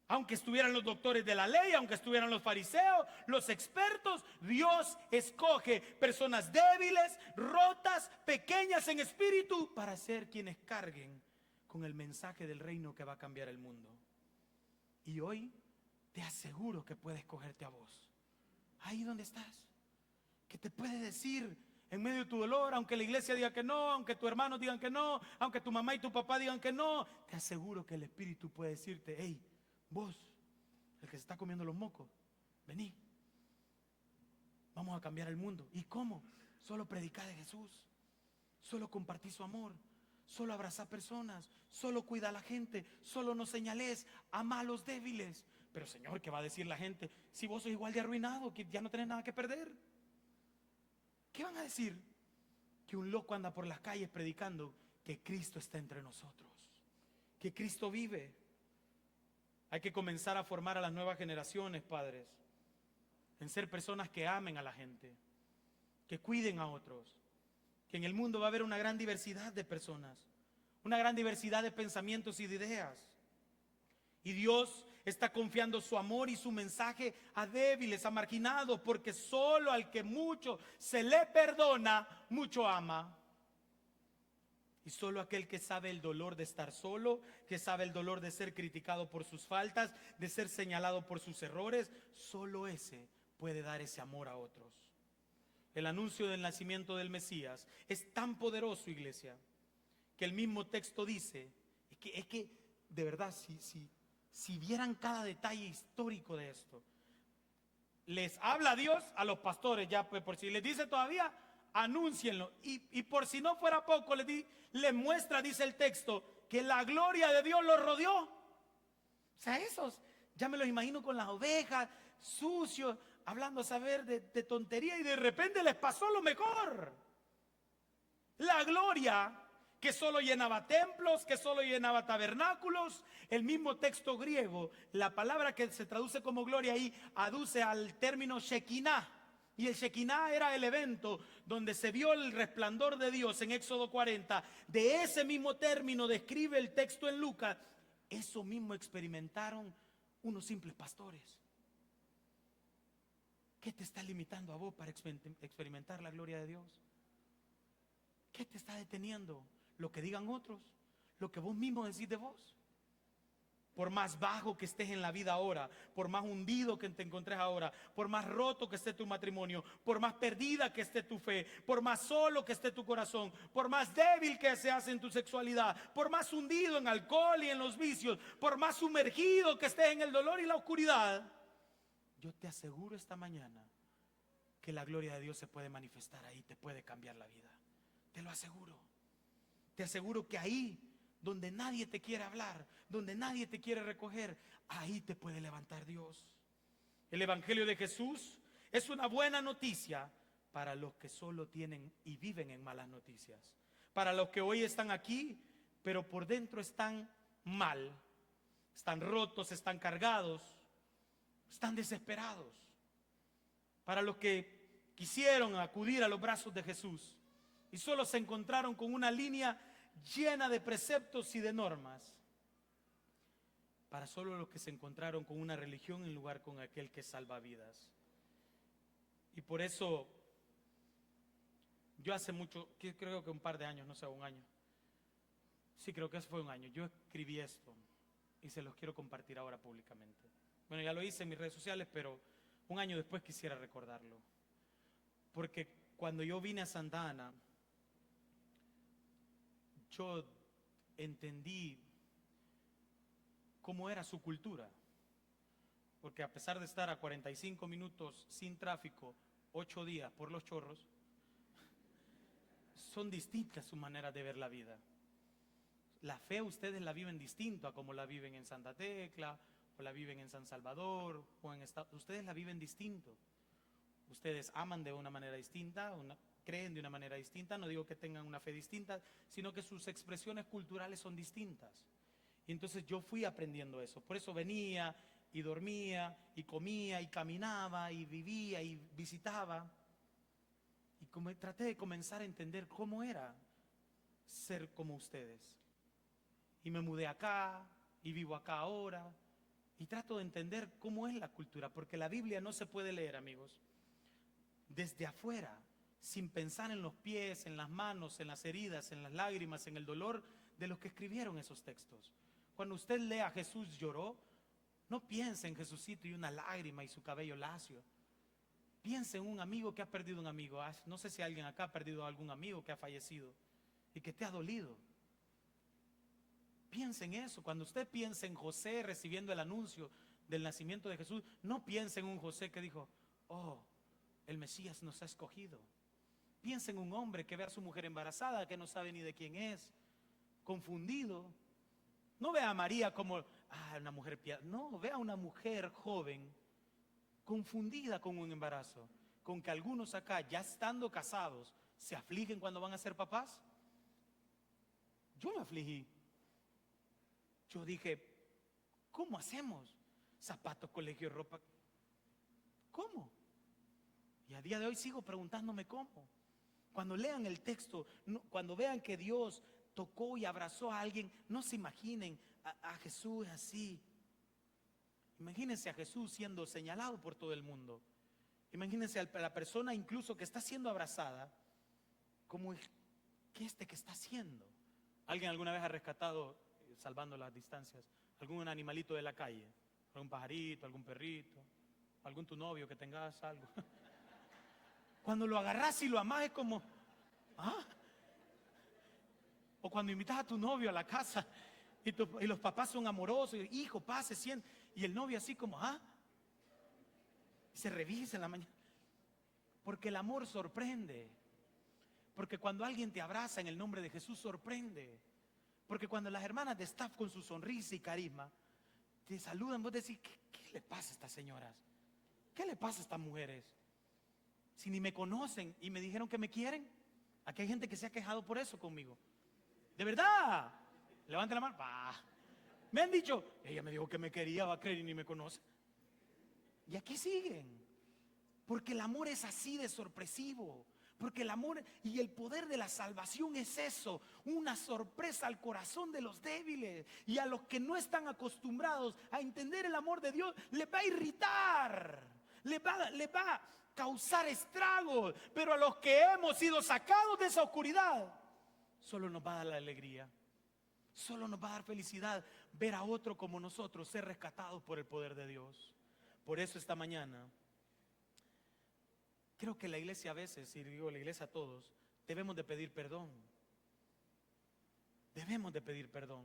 Speaker 1: Aunque estuvieran los doctores de la ley, aunque estuvieran los fariseos, los expertos, Dios escoge personas débiles, rotas, pequeñas en espíritu, para ser quienes carguen con el mensaje del reino que va a cambiar el mundo. Y hoy te aseguro que puede escogerte a vos, ahí donde estás, que te puede decir en medio de tu dolor, aunque la iglesia diga que no, aunque tus hermanos digan que no, aunque tu mamá y tu papá digan que no, te aseguro que el Espíritu puede decirte, hey, vos, el que se está comiendo los mocos, vení, vamos a cambiar el mundo. ¿Y cómo? Solo predicar de Jesús, solo compartir su amor, solo abrazar personas, solo cuida a la gente, solo no señales, ama a los débiles. Pero Señor, ¿qué va a decir la gente? Si vos sos igual de arruinado, que ya no tenés nada que perder. ¿Qué van a decir? Que un loco anda por las calles predicando que Cristo está entre nosotros, que Cristo vive. Hay que comenzar a formar a las nuevas generaciones, padres, en ser personas que amen a la gente, que cuiden a otros. Que en el mundo va a haber una gran diversidad de personas, una gran diversidad de pensamientos y de ideas. Y Dios está confiando su amor y su mensaje a débiles, a marginados, porque solo al que mucho se le perdona, mucho ama. Y solo aquel que sabe el dolor de estar solo, que sabe el dolor de ser criticado por sus faltas, de ser señalado por sus errores, solo ese puede dar ese amor a otros. El anuncio del nacimiento del Mesías es tan poderoso, iglesia, que el mismo texto dice, es que de verdad, si vieran cada detalle histórico de esto, les habla Dios a los pastores, ya pues, por si les dice todavía, anúncienlo. Y por si no fuera poco, les muestra, dice el texto, que la gloria de Dios los rodeó. O sea, esos, ya me los imagino con las ovejas, sucios, hablando a saber de tontería, y de repente les pasó lo mejor. La gloria que solo llenaba templos, que solo llenaba tabernáculos. El mismo texto griego, la palabra que se traduce como gloria ahí, aduce al término Shekinah. Y el Shekinah era el evento donde se vio el resplandor de Dios en Éxodo 40. De ese mismo término describe el texto en Lucas. Eso mismo experimentaron unos simples pastores. ¿Qué te está limitando a vos para experimentar la gloria de Dios? ¿Qué te está deteniendo? Lo que digan otros, lo que vos mismo decís de vos. Por más bajo que estés en la vida ahora, por más hundido que te encontres ahora, por más roto que esté tu matrimonio, por más perdida que esté tu fe, por más solo que esté tu corazón, por más débil que seas en tu sexualidad, por más hundido en alcohol y en los vicios, por más sumergido que estés en el dolor y la oscuridad, yo te aseguro esta mañana que la gloria de Dios se puede manifestar ahí, te puede cambiar la vida. Te lo aseguro. Te aseguro que ahí donde nadie te quiere hablar, donde nadie te quiere recoger, ahí te puede levantar Dios. El Evangelio de Jesús es una buena noticia para los que solo tienen y viven en malas noticias. Para los que hoy están aquí, pero por dentro están mal, están rotos, están cargados, están desesperados. Para los que quisieron acudir a los brazos de Jesús y solo se encontraron con una línea llena de preceptos y de normas. Para solo los que se encontraron con una religión en lugar con aquel que salva vidas. Y por eso yo hace mucho, creo que un par de años, no sé, un año. Sí, creo que fue un año. Yo escribí esto y se los quiero compartir ahora públicamente. Bueno, ya lo hice en mis redes sociales, pero un año después quisiera recordarlo. Porque cuando yo vine a Santa Ana, yo entendí cómo era su cultura. Porque a pesar de estar a 45 minutos sin tráfico, 8 días por los chorros, son distintas sus maneras de ver la vida. La fe ustedes la viven distinto a como la viven en Santa Tecla, o la viven en San Salvador, o en ustedes la viven distinto. Ustedes aman de una manera distinta, creen de una manera distinta. No digo que tengan una fe distinta, sino que sus expresiones culturales son distintas. Y entonces yo fui aprendiendo eso. Por eso venía y dormía y comía y caminaba y vivía y visitaba. Y traté de comenzar a entender cómo era ser como ustedes. Y me mudé acá y vivo acá ahora. Y trato de entender cómo es la cultura, porque la Biblia no se puede leer, amigos, desde afuera, sin pensar en los pies, en las manos, en las heridas, en las lágrimas, en el dolor de los que escribieron esos textos. Cuando usted lea Jesús lloró, no piense en Jesucito y una lágrima y su cabello lacio. Piense en un amigo que ha perdido un amigo. No sé si alguien acá ha perdido a algún amigo que ha fallecido y que te ha dolido. Piense en eso. Cuando usted piensa en José recibiendo el anuncio del nacimiento de Jesús, no piense en un José que dijo, oh, el Mesías nos ha escogido. Piensa en un hombre que ve a su mujer embarazada, que no sabe ni de quién es, confundido. No ve a María como una mujer piadosa. No, ve a una mujer joven, confundida con un embarazo. Con que algunos acá, ya estando casados, se afligen cuando van a ser papás. Yo me afligí. Yo dije, ¿cómo hacemos? Zapatos, colegio, ropa. ¿Cómo? Y a día de hoy sigo preguntándome cómo. Cuando lean el texto, cuando vean que Dios tocó y abrazó a alguien, no se imaginen a Jesús así, Imagínense a Jesús siendo señalado por todo el mundo. Imagínense a la persona incluso que está siendo abrazada, como ¿qué que está haciendo? ¿Alguien alguna vez ha rescatado, salvando las distancias, algún animalito de la calle? ¿Algún pajarito, algún perrito, algún tu novio que tengas algo? Cuando lo agarras y lo amas es como, ¿ah? O cuando invitas a tu novio a la casa y los papás son amorosos, y, hijo, pase, siente, y el novio así como, ¿ah? Y se revisa en la mañana. Porque el amor sorprende. Porque cuando alguien te abraza en el nombre de Jesús sorprende. Porque cuando las hermanas de staff con su sonrisa y carisma te saludan, vos decís, ¿qué le pasa a estas señoras? ¿Qué le pasa a estas mujeres? Si ni me conocen y me dijeron que me quieren. Aquí hay gente que se ha quejado por eso conmigo. De verdad. Levanten la mano. Bah. Me han dicho, ella me dijo que me quería, va a creer y ni me conoce. Y aquí siguen. Porque el amor es así de sorpresivo. Porque el amor y el poder de la salvación es eso, una sorpresa al corazón de los débiles. Y a los que no están acostumbrados a entender el amor de Dios, les va a irritar, les va a causar estragos. Pero a los que hemos sido sacados de esa oscuridad, solo nos va a dar la alegría, solo nos va a dar felicidad ver a otro como nosotros ser rescatados por el poder de Dios. Por eso esta mañana creo que la iglesia a veces, y digo la iglesia a todos, debemos de pedir perdón. Debemos de pedir perdón.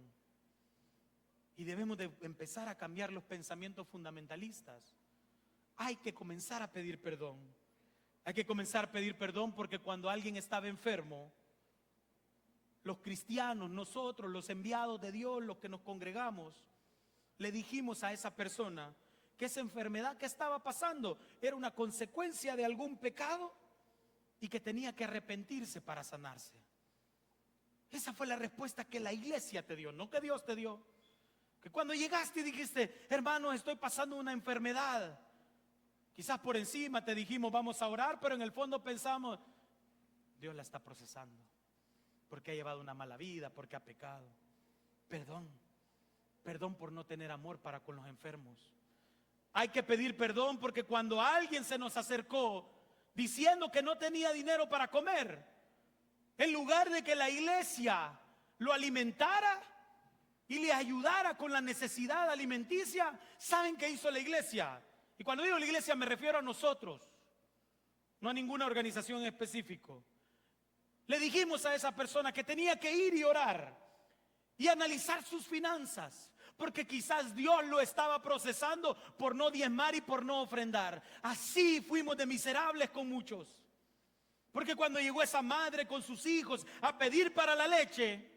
Speaker 1: Y debemos de empezar a cambiar los pensamientos fundamentalistas. Hay que comenzar a pedir perdón. Hay que comenzar a pedir perdón porque cuando alguien estaba enfermo, los cristianos, nosotros, los enviados de Dios, los que nos congregamos, le dijimos a esa persona que esa enfermedad que estaba pasando era una consecuencia de algún pecado y que tenía que arrepentirse para sanarse. Esa fue la respuesta que la iglesia te dio, no que Dios te dio. Que cuando llegaste y dijiste, hermano, estoy pasando una enfermedad. Quizás por encima te dijimos, vamos a orar, pero en el fondo pensamos, Dios la está procesando. Porque ha llevado una mala vida, porque ha pecado. Perdón por no tener amor para con los enfermos. Hay que pedir perdón porque cuando alguien se nos acercó diciendo que no tenía dinero para comer, en lugar de que la iglesia lo alimentara y le ayudara con la necesidad alimenticia, ¿saben qué hizo la iglesia? Y cuando digo la iglesia me refiero a nosotros, no a ninguna organización en específico. Le dijimos a esa persona que tenía que ir y orar y analizar sus finanzas. Porque quizás Dios lo estaba procesando por no diezmar y por no ofrendar. Así fuimos de miserables con muchos. Porque cuando llegó esa madre con sus hijos a pedir para la leche,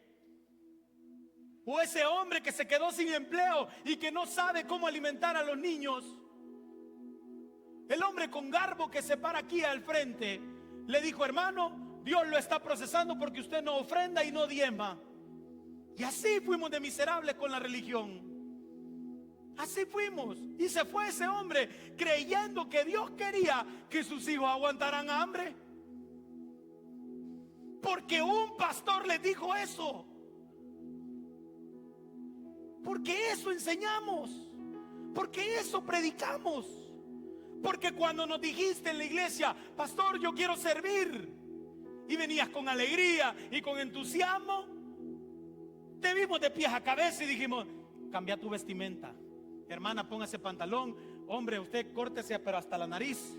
Speaker 1: o ese hombre que se quedó sin empleo y que no sabe cómo alimentar a los niños, el hombre con garbo que se para aquí al frente le dijo, hermano, Dios lo está procesando porque usted no ofrenda y no diezma. Y así fuimos de miserables con la religión. Así fuimos. Y se fue ese hombre creyendo que Dios quería que sus hijos aguantaran hambre. Porque un pastor les dijo eso. Porque eso enseñamos. Porque eso predicamos. Porque cuando nos dijiste en la iglesia, pastor, yo quiero servir, y venías con alegría y con entusiasmo, te vimos de pies a cabeza y dijimos, cambia tu vestimenta. Hermana, póngase pantalón. Hombre, usted córtese pero hasta la nariz.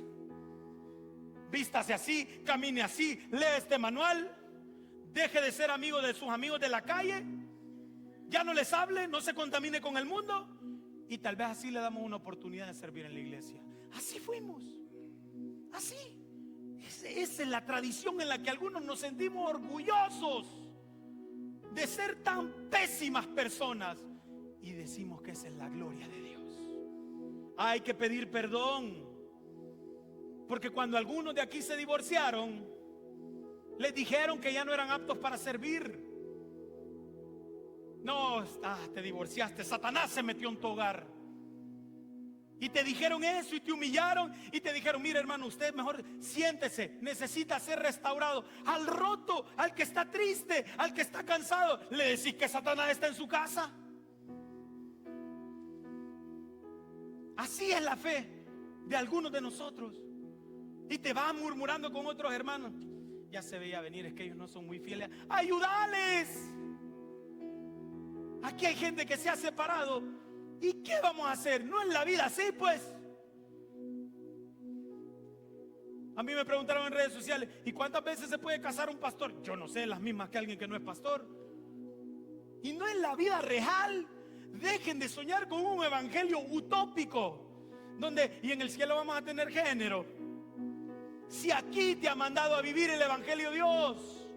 Speaker 1: Vístase así, camine así, lea este manual. Deje de ser amigo de sus amigos de la calle. Ya no les hable, no se contamine con el mundo. Y tal vez así le damos una oportunidad de servir en la iglesia. Así fuimos. Así. Esa es la tradición en la que algunos nos sentimos orgullosos de ser tan pésimas personas y decimos que esa es la gloria de Dios. Hay que pedir perdón porque cuando algunos de aquí se divorciaron, les dijeron que ya no eran aptos para servir. No, te divorciaste, Satanás se metió en tu hogar. Y te dijeron eso y te humillaron y te dijeron, mire hermano, usted mejor siéntese, necesita ser restaurado. Al roto, al que está triste, al que está cansado, le decís que Satanás está en su casa. Así es la fe de algunos de nosotros. Y te vas murmurando con otros hermanos. Ya se veía venir, es que ellos no son muy fieles. ¡Ayúdales! Aquí hay gente que se ha separado. ¿Y qué vamos a hacer? No en la vida así, pues. A mí me preguntaron en redes sociales, ¿y cuántas veces se puede casar un pastor? Yo no sé, las mismas que alguien que no es pastor. Y no en la vida real. Dejen de soñar con un evangelio utópico, donde, y en el cielo vamos a tener género. Si aquí te ha mandado a vivir el evangelio Dios,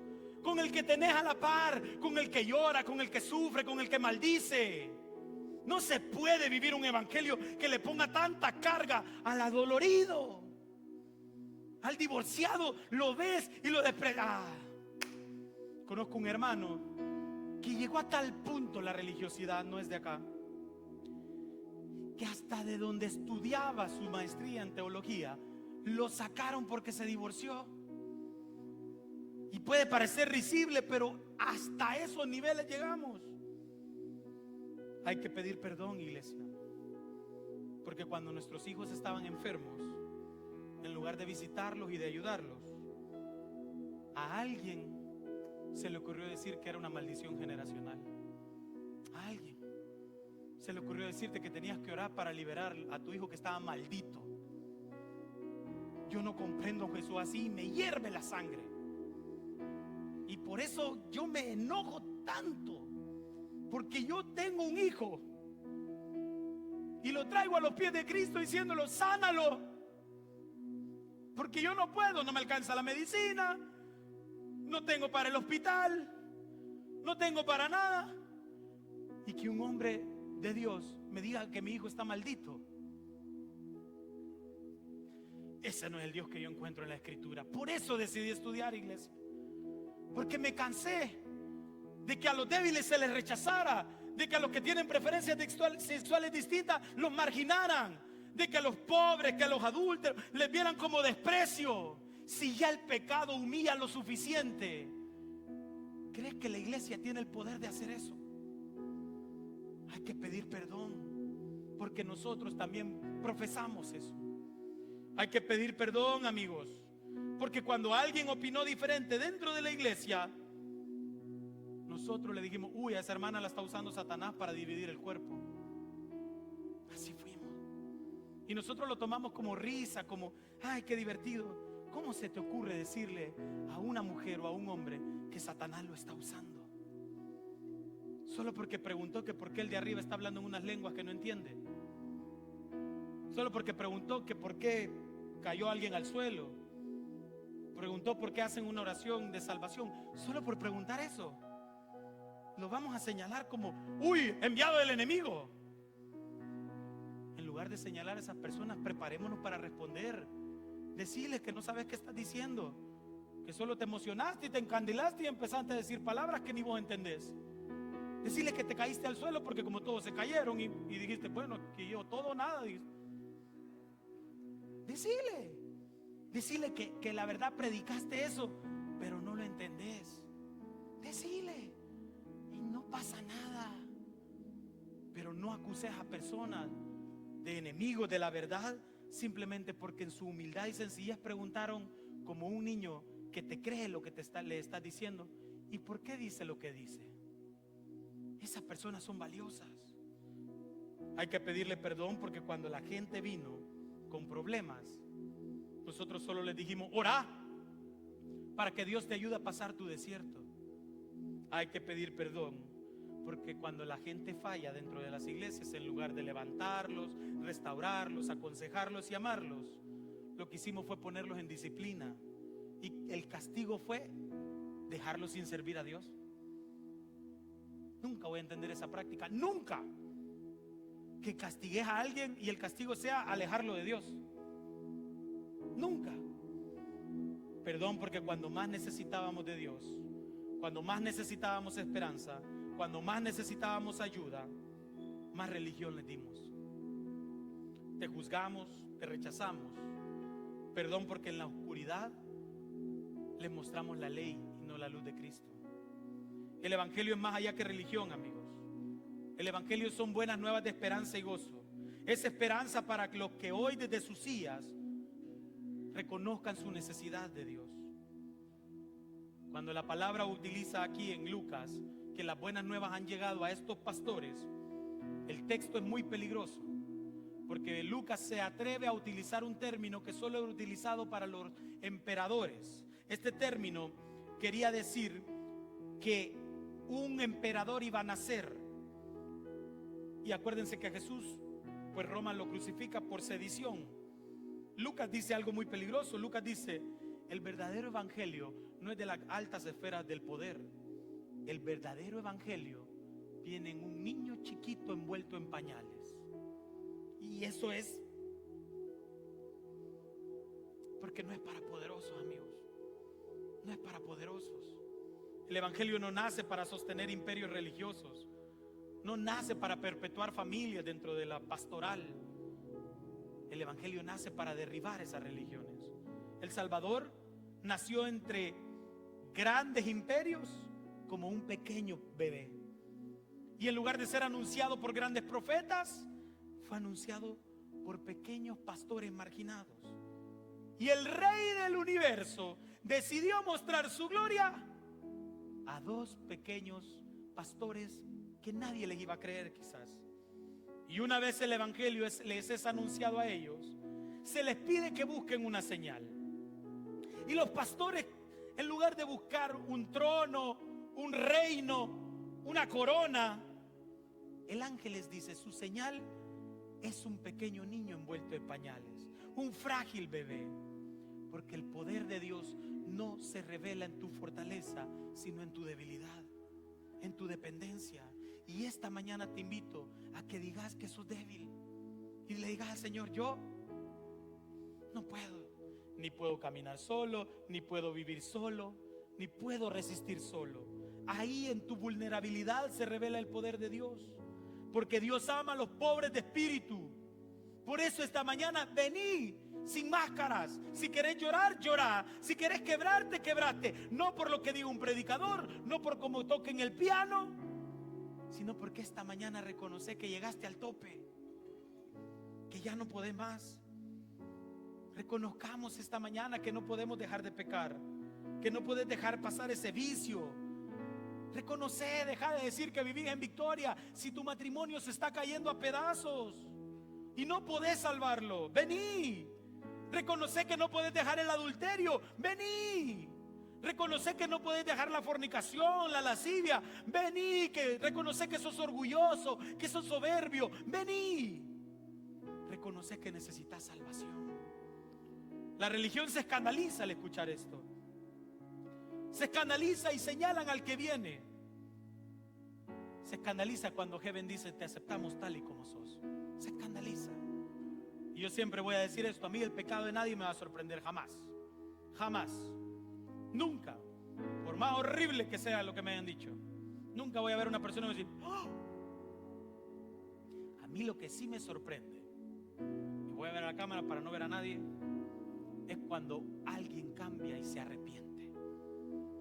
Speaker 1: con el que tenés a la par, con el que llora, con el que sufre, con el que maldice. No se puede vivir un evangelio que le ponga tanta carga al adolorido, al divorciado. Lo ves y lo desprecias. Conozco un hermano que llegó a tal punto, la religiosidad no es de acá, que hasta de donde estudiaba su maestría en teología lo sacaron porque se divorció. Y puede parecer risible, pero hasta esos niveles llegamos. Hay que pedir perdón, iglesia, porque cuando nuestros hijos estaban enfermos, en lugar de visitarlos y de ayudarlos, a alguien se le ocurrió decir que era una maldición generacional. A alguien se le ocurrió decirte que tenías que orar para liberar a tu hijo que estaba maldito. Yo no comprendo a Jesús así, me hierve la sangre. Y por eso yo me enojo tanto, porque yo tengo un hijo y lo traigo a los pies de Cristo diciéndolo, sánalo, porque yo no puedo, no me alcanza la medicina, no tengo para el hospital, no tengo para nada. Y que un hombre de Dios me diga que mi hijo está maldito. Ese no es el Dios que yo encuentro en la Escritura. Por eso decidí estudiar, iglesia, porque me cansé de que a los débiles se les rechazara, de que a los que tienen preferencias sexuales distintas los marginaran, de que a los pobres, que a los adúlteros les vieran como desprecio. Si ya el pecado humilla lo suficiente, ¿crees que la iglesia tiene el poder de hacer eso? Hay que pedir perdón, porque nosotros también profesamos eso. Hay que pedir perdón, amigos, porque cuando alguien opinó diferente dentro de la iglesia, nosotros le dijimos, uy, a esa hermana la está usando Satanás para dividir el cuerpo. Así fuimos. Y nosotros lo tomamos como risa, como, ay, qué divertido. ¿Cómo se te ocurre decirle a una mujer o a un hombre que Satanás lo está usando? Solo porque preguntó que por qué el de arriba está hablando en unas lenguas que no entiende. Solo porque preguntó que por qué cayó alguien al suelo. Preguntó por qué hacen una oración de salvación. Solo por preguntar eso, lo vamos a señalar como, uy, enviado del enemigo. En lugar de señalar a esas personas, preparémonos para responder. Decirles que no sabes qué estás diciendo, que solo te emocionaste y te encandilaste y empezaste a decir palabras que ni vos entendés. Decirles que te caíste al suelo porque como todos se cayeron y dijiste, bueno, que yo todo nada. Decirle que la verdad predicaste eso, pero no lo entendés. Decirle, y no pasa nada. Pero no acuses a personas de enemigos de la verdad, simplemente porque en su humildad y sencillez preguntaron, como un niño que te cree lo que le estás diciendo, ¿y por qué dice lo que dice? Esas personas son valiosas. Hay que pedirle perdón porque cuando la gente vino con problemas, nosotros solo les dijimos, orá para que Dios te ayude a pasar tu desierto. Hay que pedir perdón porque cuando la gente falla dentro de las iglesias, en lugar de levantarlos, restaurarlos, aconsejarlos y amarlos, lo que hicimos fue ponerlos en disciplina. Y el castigo fue dejarlos sin servir a Dios. Nunca voy a entender esa práctica. Nunca. Que castigues a alguien y el castigo sea alejarlo de Dios. Nunca. Perdón porque cuando más necesitábamos de Dios, cuando más necesitábamos esperanza, cuando más necesitábamos ayuda, más religión le dimos. Te juzgamos, te rechazamos. Perdón porque en la oscuridad le mostramos la ley y no la luz de Cristo. El evangelio es más allá que religión, amigos. El evangelio son buenas nuevas de esperanza y gozo. Es esperanza para los que hoy desde sus sillas reconozcan su necesidad de Dios. Cuando la palabra utiliza aquí en Lucas que las buenas nuevas han llegado a estos pastores, el texto es muy peligroso, porque Lucas se atreve a utilizar un término que solo era utilizado para los emperadores. Este término quería decir que un emperador iba a nacer. Y acuérdense que a Jesús, pues Roma lo crucifica por sedición. Lucas dice algo muy peligroso. Lucas dice: el verdadero evangelio no es de las altas esferas del poder. El verdadero evangelio viene en un niño chiquito envuelto en pañales. Y eso es porque no es para poderosos, amigos. No es para poderosos. El evangelio no nace para sostener imperios religiosos. No nace para perpetuar familias dentro de la pastoral. El evangelio nace para derribar esas religiones. El Salvador nació entre grandes imperios como un pequeño bebé. Y en lugar de ser anunciado por grandes profetas, fue anunciado por pequeños pastores marginados. Y el Rey del universo decidió mostrar su gloria a dos pequeños pastores que nadie les iba a creer quizás. Y una vez el evangelio les es anunciado a ellos, se les pide que busquen una señal. Y los pastores, en lugar de buscar un trono, un reino, una corona, el ángel les dice: su señal es un pequeño niño envuelto en pañales, un frágil bebé. Porque el poder de Dios no se revela en tu fortaleza, sino en tu debilidad, en tu dependencia. Y esta mañana te invito a que digas que sos débil y le digas al Señor: yo no puedo, ni puedo caminar solo, ni puedo vivir solo, ni puedo resistir solo. Ahí en tu vulnerabilidad se revela el poder de Dios, porque Dios ama a los pobres de espíritu. Por eso esta mañana vení sin máscaras. Si querés llorar, llorá. Si querés quebrarte, quebrate. No por lo que diga un predicador, no por cómo toquen el piano, sino porque esta mañana reconoce que llegaste al tope, que ya no podés más. Reconozcamos esta mañana que no podemos dejar de pecar, que no puedes dejar pasar ese vicio. Reconoce, deja de decir que vivís en victoria si tu matrimonio se está cayendo a pedazos y no podés salvarlo. Vení. Reconoce que no puedes dejar el adulterio. Vení. Reconoce que no puedes dejar la fornicación, la lascivia. Vení. Que reconoce que sos orgulloso, que sos soberbio. Vení. Reconoce que necesitas salvación. La religión se escandaliza al escuchar esto. Se escandaliza y señalan al que viene. Se escandaliza cuando Heaven dice: te aceptamos tal y como sos. Se escandaliza. Y yo siempre voy a decir esto: a mí el pecado de nadie me va a sorprender jamás. Jamás. Nunca. Por más horrible que sea lo que me hayan dicho, nunca voy a ver a una persona y decir: ¡oh! A mí lo que sí me sorprende, y voy a ver a la cámara para no ver a nadie, es cuando alguien cambia y se arrepiente.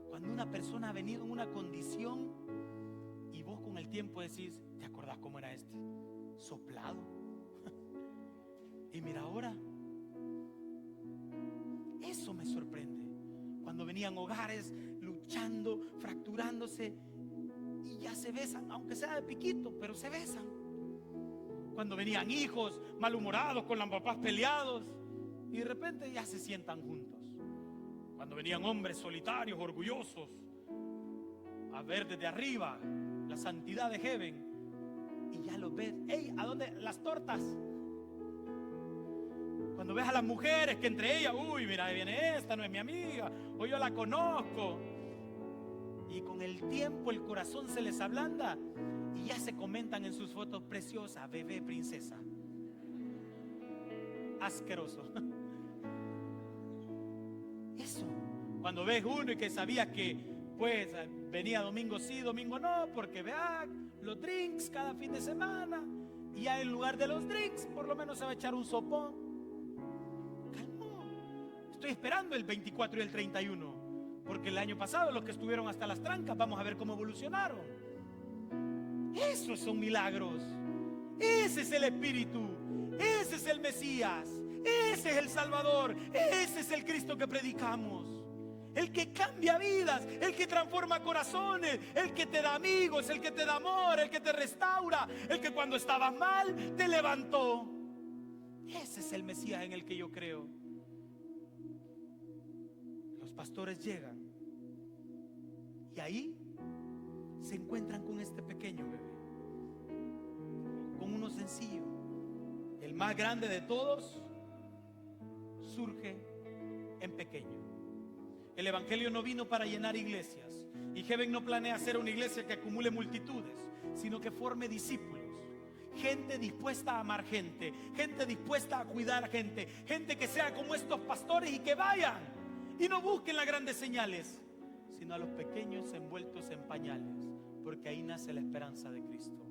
Speaker 1: Cuando una persona ha venido en una condición y vos con el tiempo decís: ¿te acordás cómo era este? Soplado. Y mira ahora. Eso me sorprende. Cuando venían hogares luchando, fracturándose, y ya se besan, aunque sea de piquito, pero se besan. Cuando venían hijos malhumorados, con los papás peleados, y de repente ya se sientan juntos. Cuando venían hombres solitarios, orgullosos, a ver desde arriba la santidad de Heaven, y ya los ves. ¡Ey! ¿A dónde? Las tortas. Cuando ves a las mujeres que entre ellas: uy, mira, ahí viene esta, no es mi amiga, o yo la conozco. Y con el tiempo el corazón se les ablanda y ya se comentan en sus fotos: preciosa, bebé, princesa. Asqueroso. Eso. Cuando ves uno y que sabías que pues venía domingo sí, domingo no, porque vean los drinks cada fin de semana, y ya en lugar de los drinks por lo menos se va a echar un sopón. Calmó. Estoy esperando el 24 y el 31, porque el año pasado los que estuvieron hasta las trancas, vamos a ver cómo evolucionaron. Esos son milagros. Ese es el espíritu. es el Mesías, ese es el Salvador, ese es el Cristo que predicamos. El que cambia vidas, el que transforma corazones, el que te da amigos, el que te da amor, el que te restaura, el que cuando estabas mal te levantó. Ese es el Mesías en el que yo creo. Los pastores llegan y ahí se encuentran con este pequeño bebé, con uno sencillo. El más grande de todos surge en pequeño. El evangelio no vino para llenar iglesias, y Heaven no planea ser una iglesia que acumule multitudes, sino que forme discípulos, gente dispuesta a amar gente, gente dispuesta a cuidar gente, gente que sea como estos pastores y que vayan y no busquen las grandes señales, sino a los pequeños envueltos en pañales, porque ahí nace la esperanza de Cristo.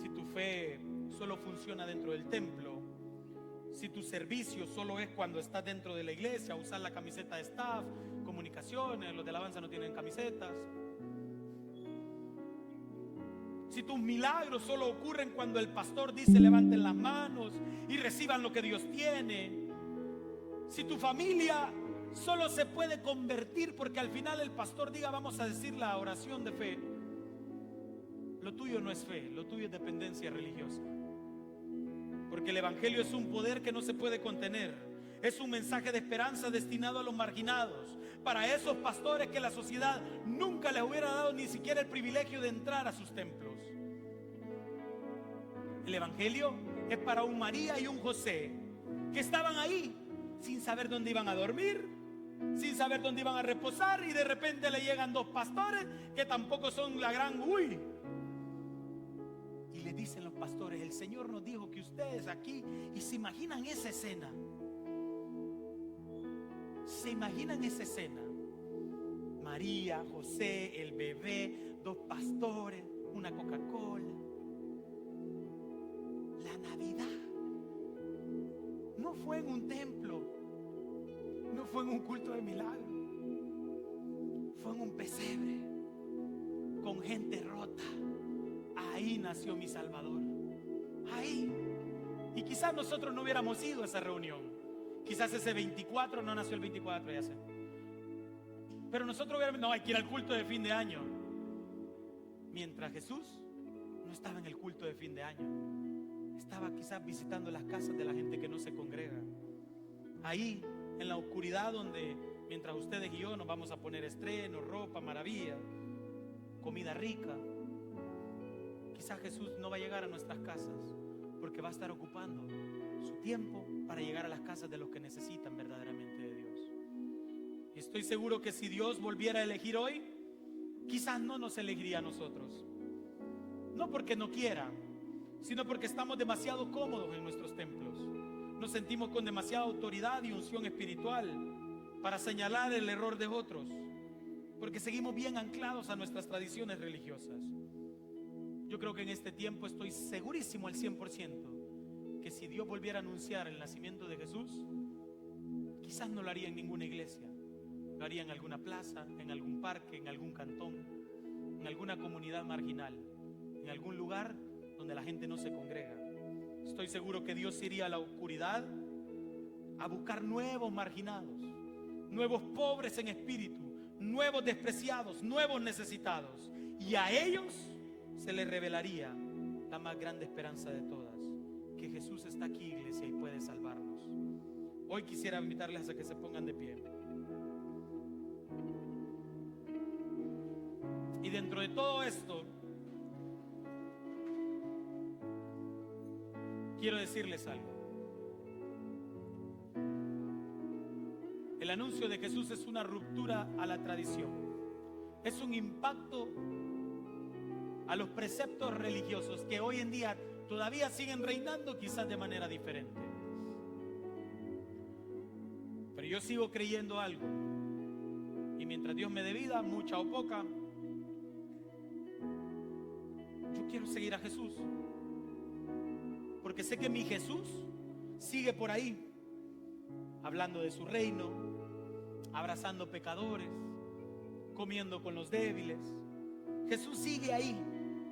Speaker 1: Si tu fe solo funciona dentro del templo, si tu servicio solo es cuando estás dentro de la iglesia, usar la camiseta de staff, comunicaciones, los de alabanza no tienen camisetas. Si tus milagros solo ocurren cuando el pastor dice levanten las manos y reciban lo que Dios tiene. Si tu familia solo se puede convertir porque al final el pastor diga vamos a decir la oración de fe, lo tuyo no es fe, lo tuyo es dependencia religiosa. Porque el evangelio es un poder que no se puede contener. Es un mensaje de esperanza destinado a los marginados, para esos pastores que la sociedad nunca les hubiera dado ni siquiera el privilegio de entrar a sus templos. El evangelio es para un María y un José que estaban ahí sin saber dónde iban a dormir, sin saber dónde iban a reposar, y de repente le llegan dos pastores que tampoco son la gran y le dicen los pastores: el Señor nos dijo que ustedes aquí. Y se imaginan esa escena. Se imaginan esa escena. María, José, el bebé, dos pastores, una Coca-Cola. La Navidad no fue en un templo, no fue en un culto de milagro, fue en un pesebre con gente rota. Ahí nació mi Salvador. Ahí. Y quizás nosotros no hubiéramos ido a esa reunión. Quizás ese 24, no nació el 24, ya sé. Pero nosotros hubiéramos, no, hay que ir al culto de fin de año. Mientras Jesús no estaba en el culto de fin de año. Estaba quizás visitando las casas de la gente que no se congrega. Ahí, en la oscuridad, donde mientras ustedes y yo nos vamos a poner estreno, ropa, maravilla, comida rica. Quizás Jesús no va a llegar a nuestras casas porque va a estar ocupando su tiempo para llegar a las casas de los que necesitan verdaderamente de Dios. Y estoy seguro que si Dios volviera a elegir hoy, quizás no nos elegiría a nosotros. No porque no quiera, sino porque estamos demasiado cómodos en nuestros templos. Nos sentimos con demasiada autoridad y unción espiritual para señalar el error de otros, porque seguimos bien anclados a nuestras tradiciones religiosas. Yo creo que en este tiempo estoy segurísimo al 100% que si Dios volviera a anunciar el nacimiento de Jesús, quizás no lo haría en ninguna iglesia, lo haría en alguna plaza, en algún parque, en algún cantón, en alguna comunidad marginal, en algún lugar donde la gente no se congrega. Estoy seguro que Dios iría a la oscuridad a buscar nuevos marginados, nuevos pobres en espíritu, nuevos despreciados, nuevos necesitados, y a ellos se les revelaría la más grande esperanza de todas, que Jesús está aquí, iglesia, y puede salvarnos. Hoy quisiera invitarles a que se pongan de pie. Y dentro de todo esto, quiero decirles algo. El anuncio de Jesús es una ruptura a la tradición. Es un impacto a los preceptos religiosos que hoy en día todavía siguen reinando, quizás de manera diferente. Pero yo sigo creyendo algo. Y mientras Dios me dé vida, mucha o poca, yo quiero seguir a Jesús. Porque sé que mi Jesús sigue por ahí, hablando de su reino, abrazando pecadores, comiendo con los débiles. Jesús sigue ahí,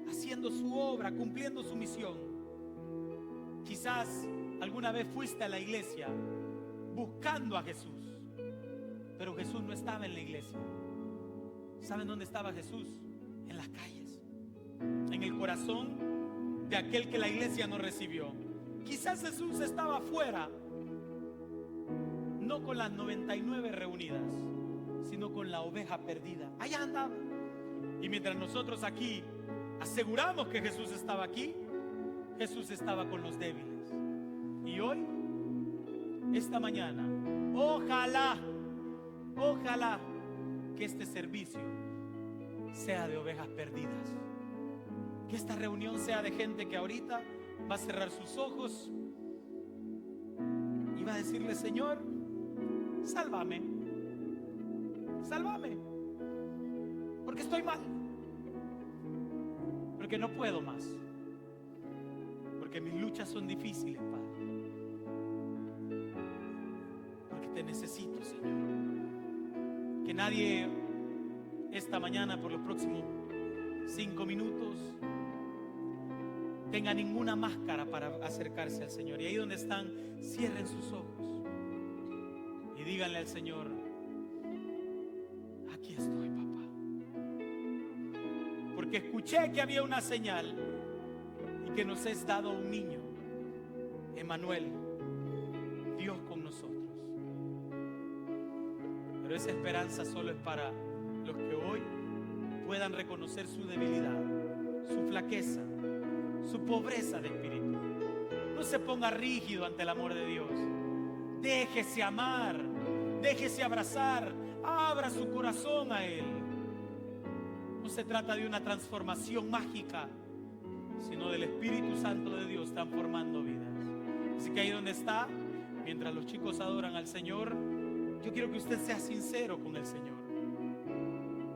Speaker 1: haciendo su obra, cumpliendo su misión. Quizás alguna vez fuiste a la iglesia buscando a Jesús, pero Jesús no estaba en la iglesia. ¿Saben dónde estaba Jesús? En las calles, en el corazón de aquel que la iglesia no recibió. Quizás Jesús estaba afuera, no con las 99 reunidas, sino con la oveja perdida. Allá andaba. Y mientras nosotros aquí aseguramos que Jesús estaba aquí, Jesús estaba con los débiles. Y hoy, esta mañana, ojalá que este servicio sea de ovejas perdidas. Que esta reunión sea de gente que ahorita va a cerrar sus ojos y va a decirle: Señor, sálvame, sálvame, porque estoy mal, porque no puedo más, porque mis luchas son difíciles, Padre, porque te necesito, Señor. Que nadie esta mañana, por los próximos 5 minutos, tenga ninguna máscara para acercarse al Señor. Y ahí donde están, cierren sus ojos y díganle al Señor: aquí estoy, papá, porque escuché que había una señal y que nos es dado un niño, Emmanuel, Dios con nosotros. Pero esa esperanza solo es para los que hoy puedan reconocer su debilidad, su flaqueza, su pobreza de espíritu. No se ponga rígido ante el amor de Dios. Déjese amar, déjese abrazar, abra su corazón a Él. No se trata de una transformación mágica, sino del Espíritu Santo de Dios transformando vidas. Así que ahí donde está, mientras los chicos adoran al Señor, yo quiero que usted sea sincero con el Señor.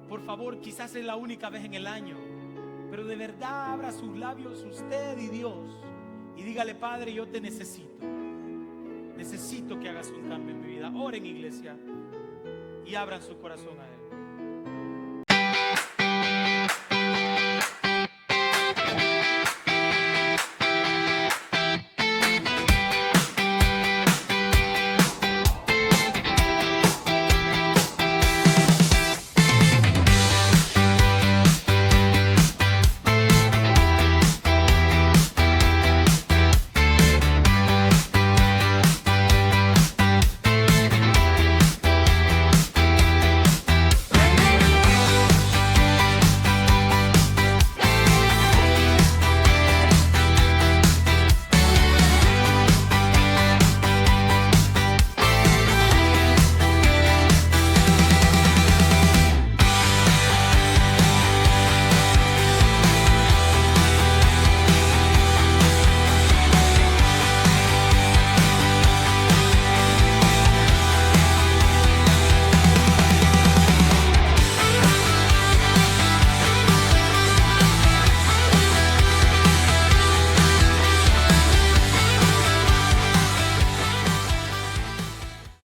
Speaker 1: Por favor, quizás es la única vez en el año, pero de verdad abra sus labios usted y Dios y dígale: Padre, yo te necesito. Necesito que hagas un cambio en mi vida. Oren, iglesia, y abran su corazón a Él.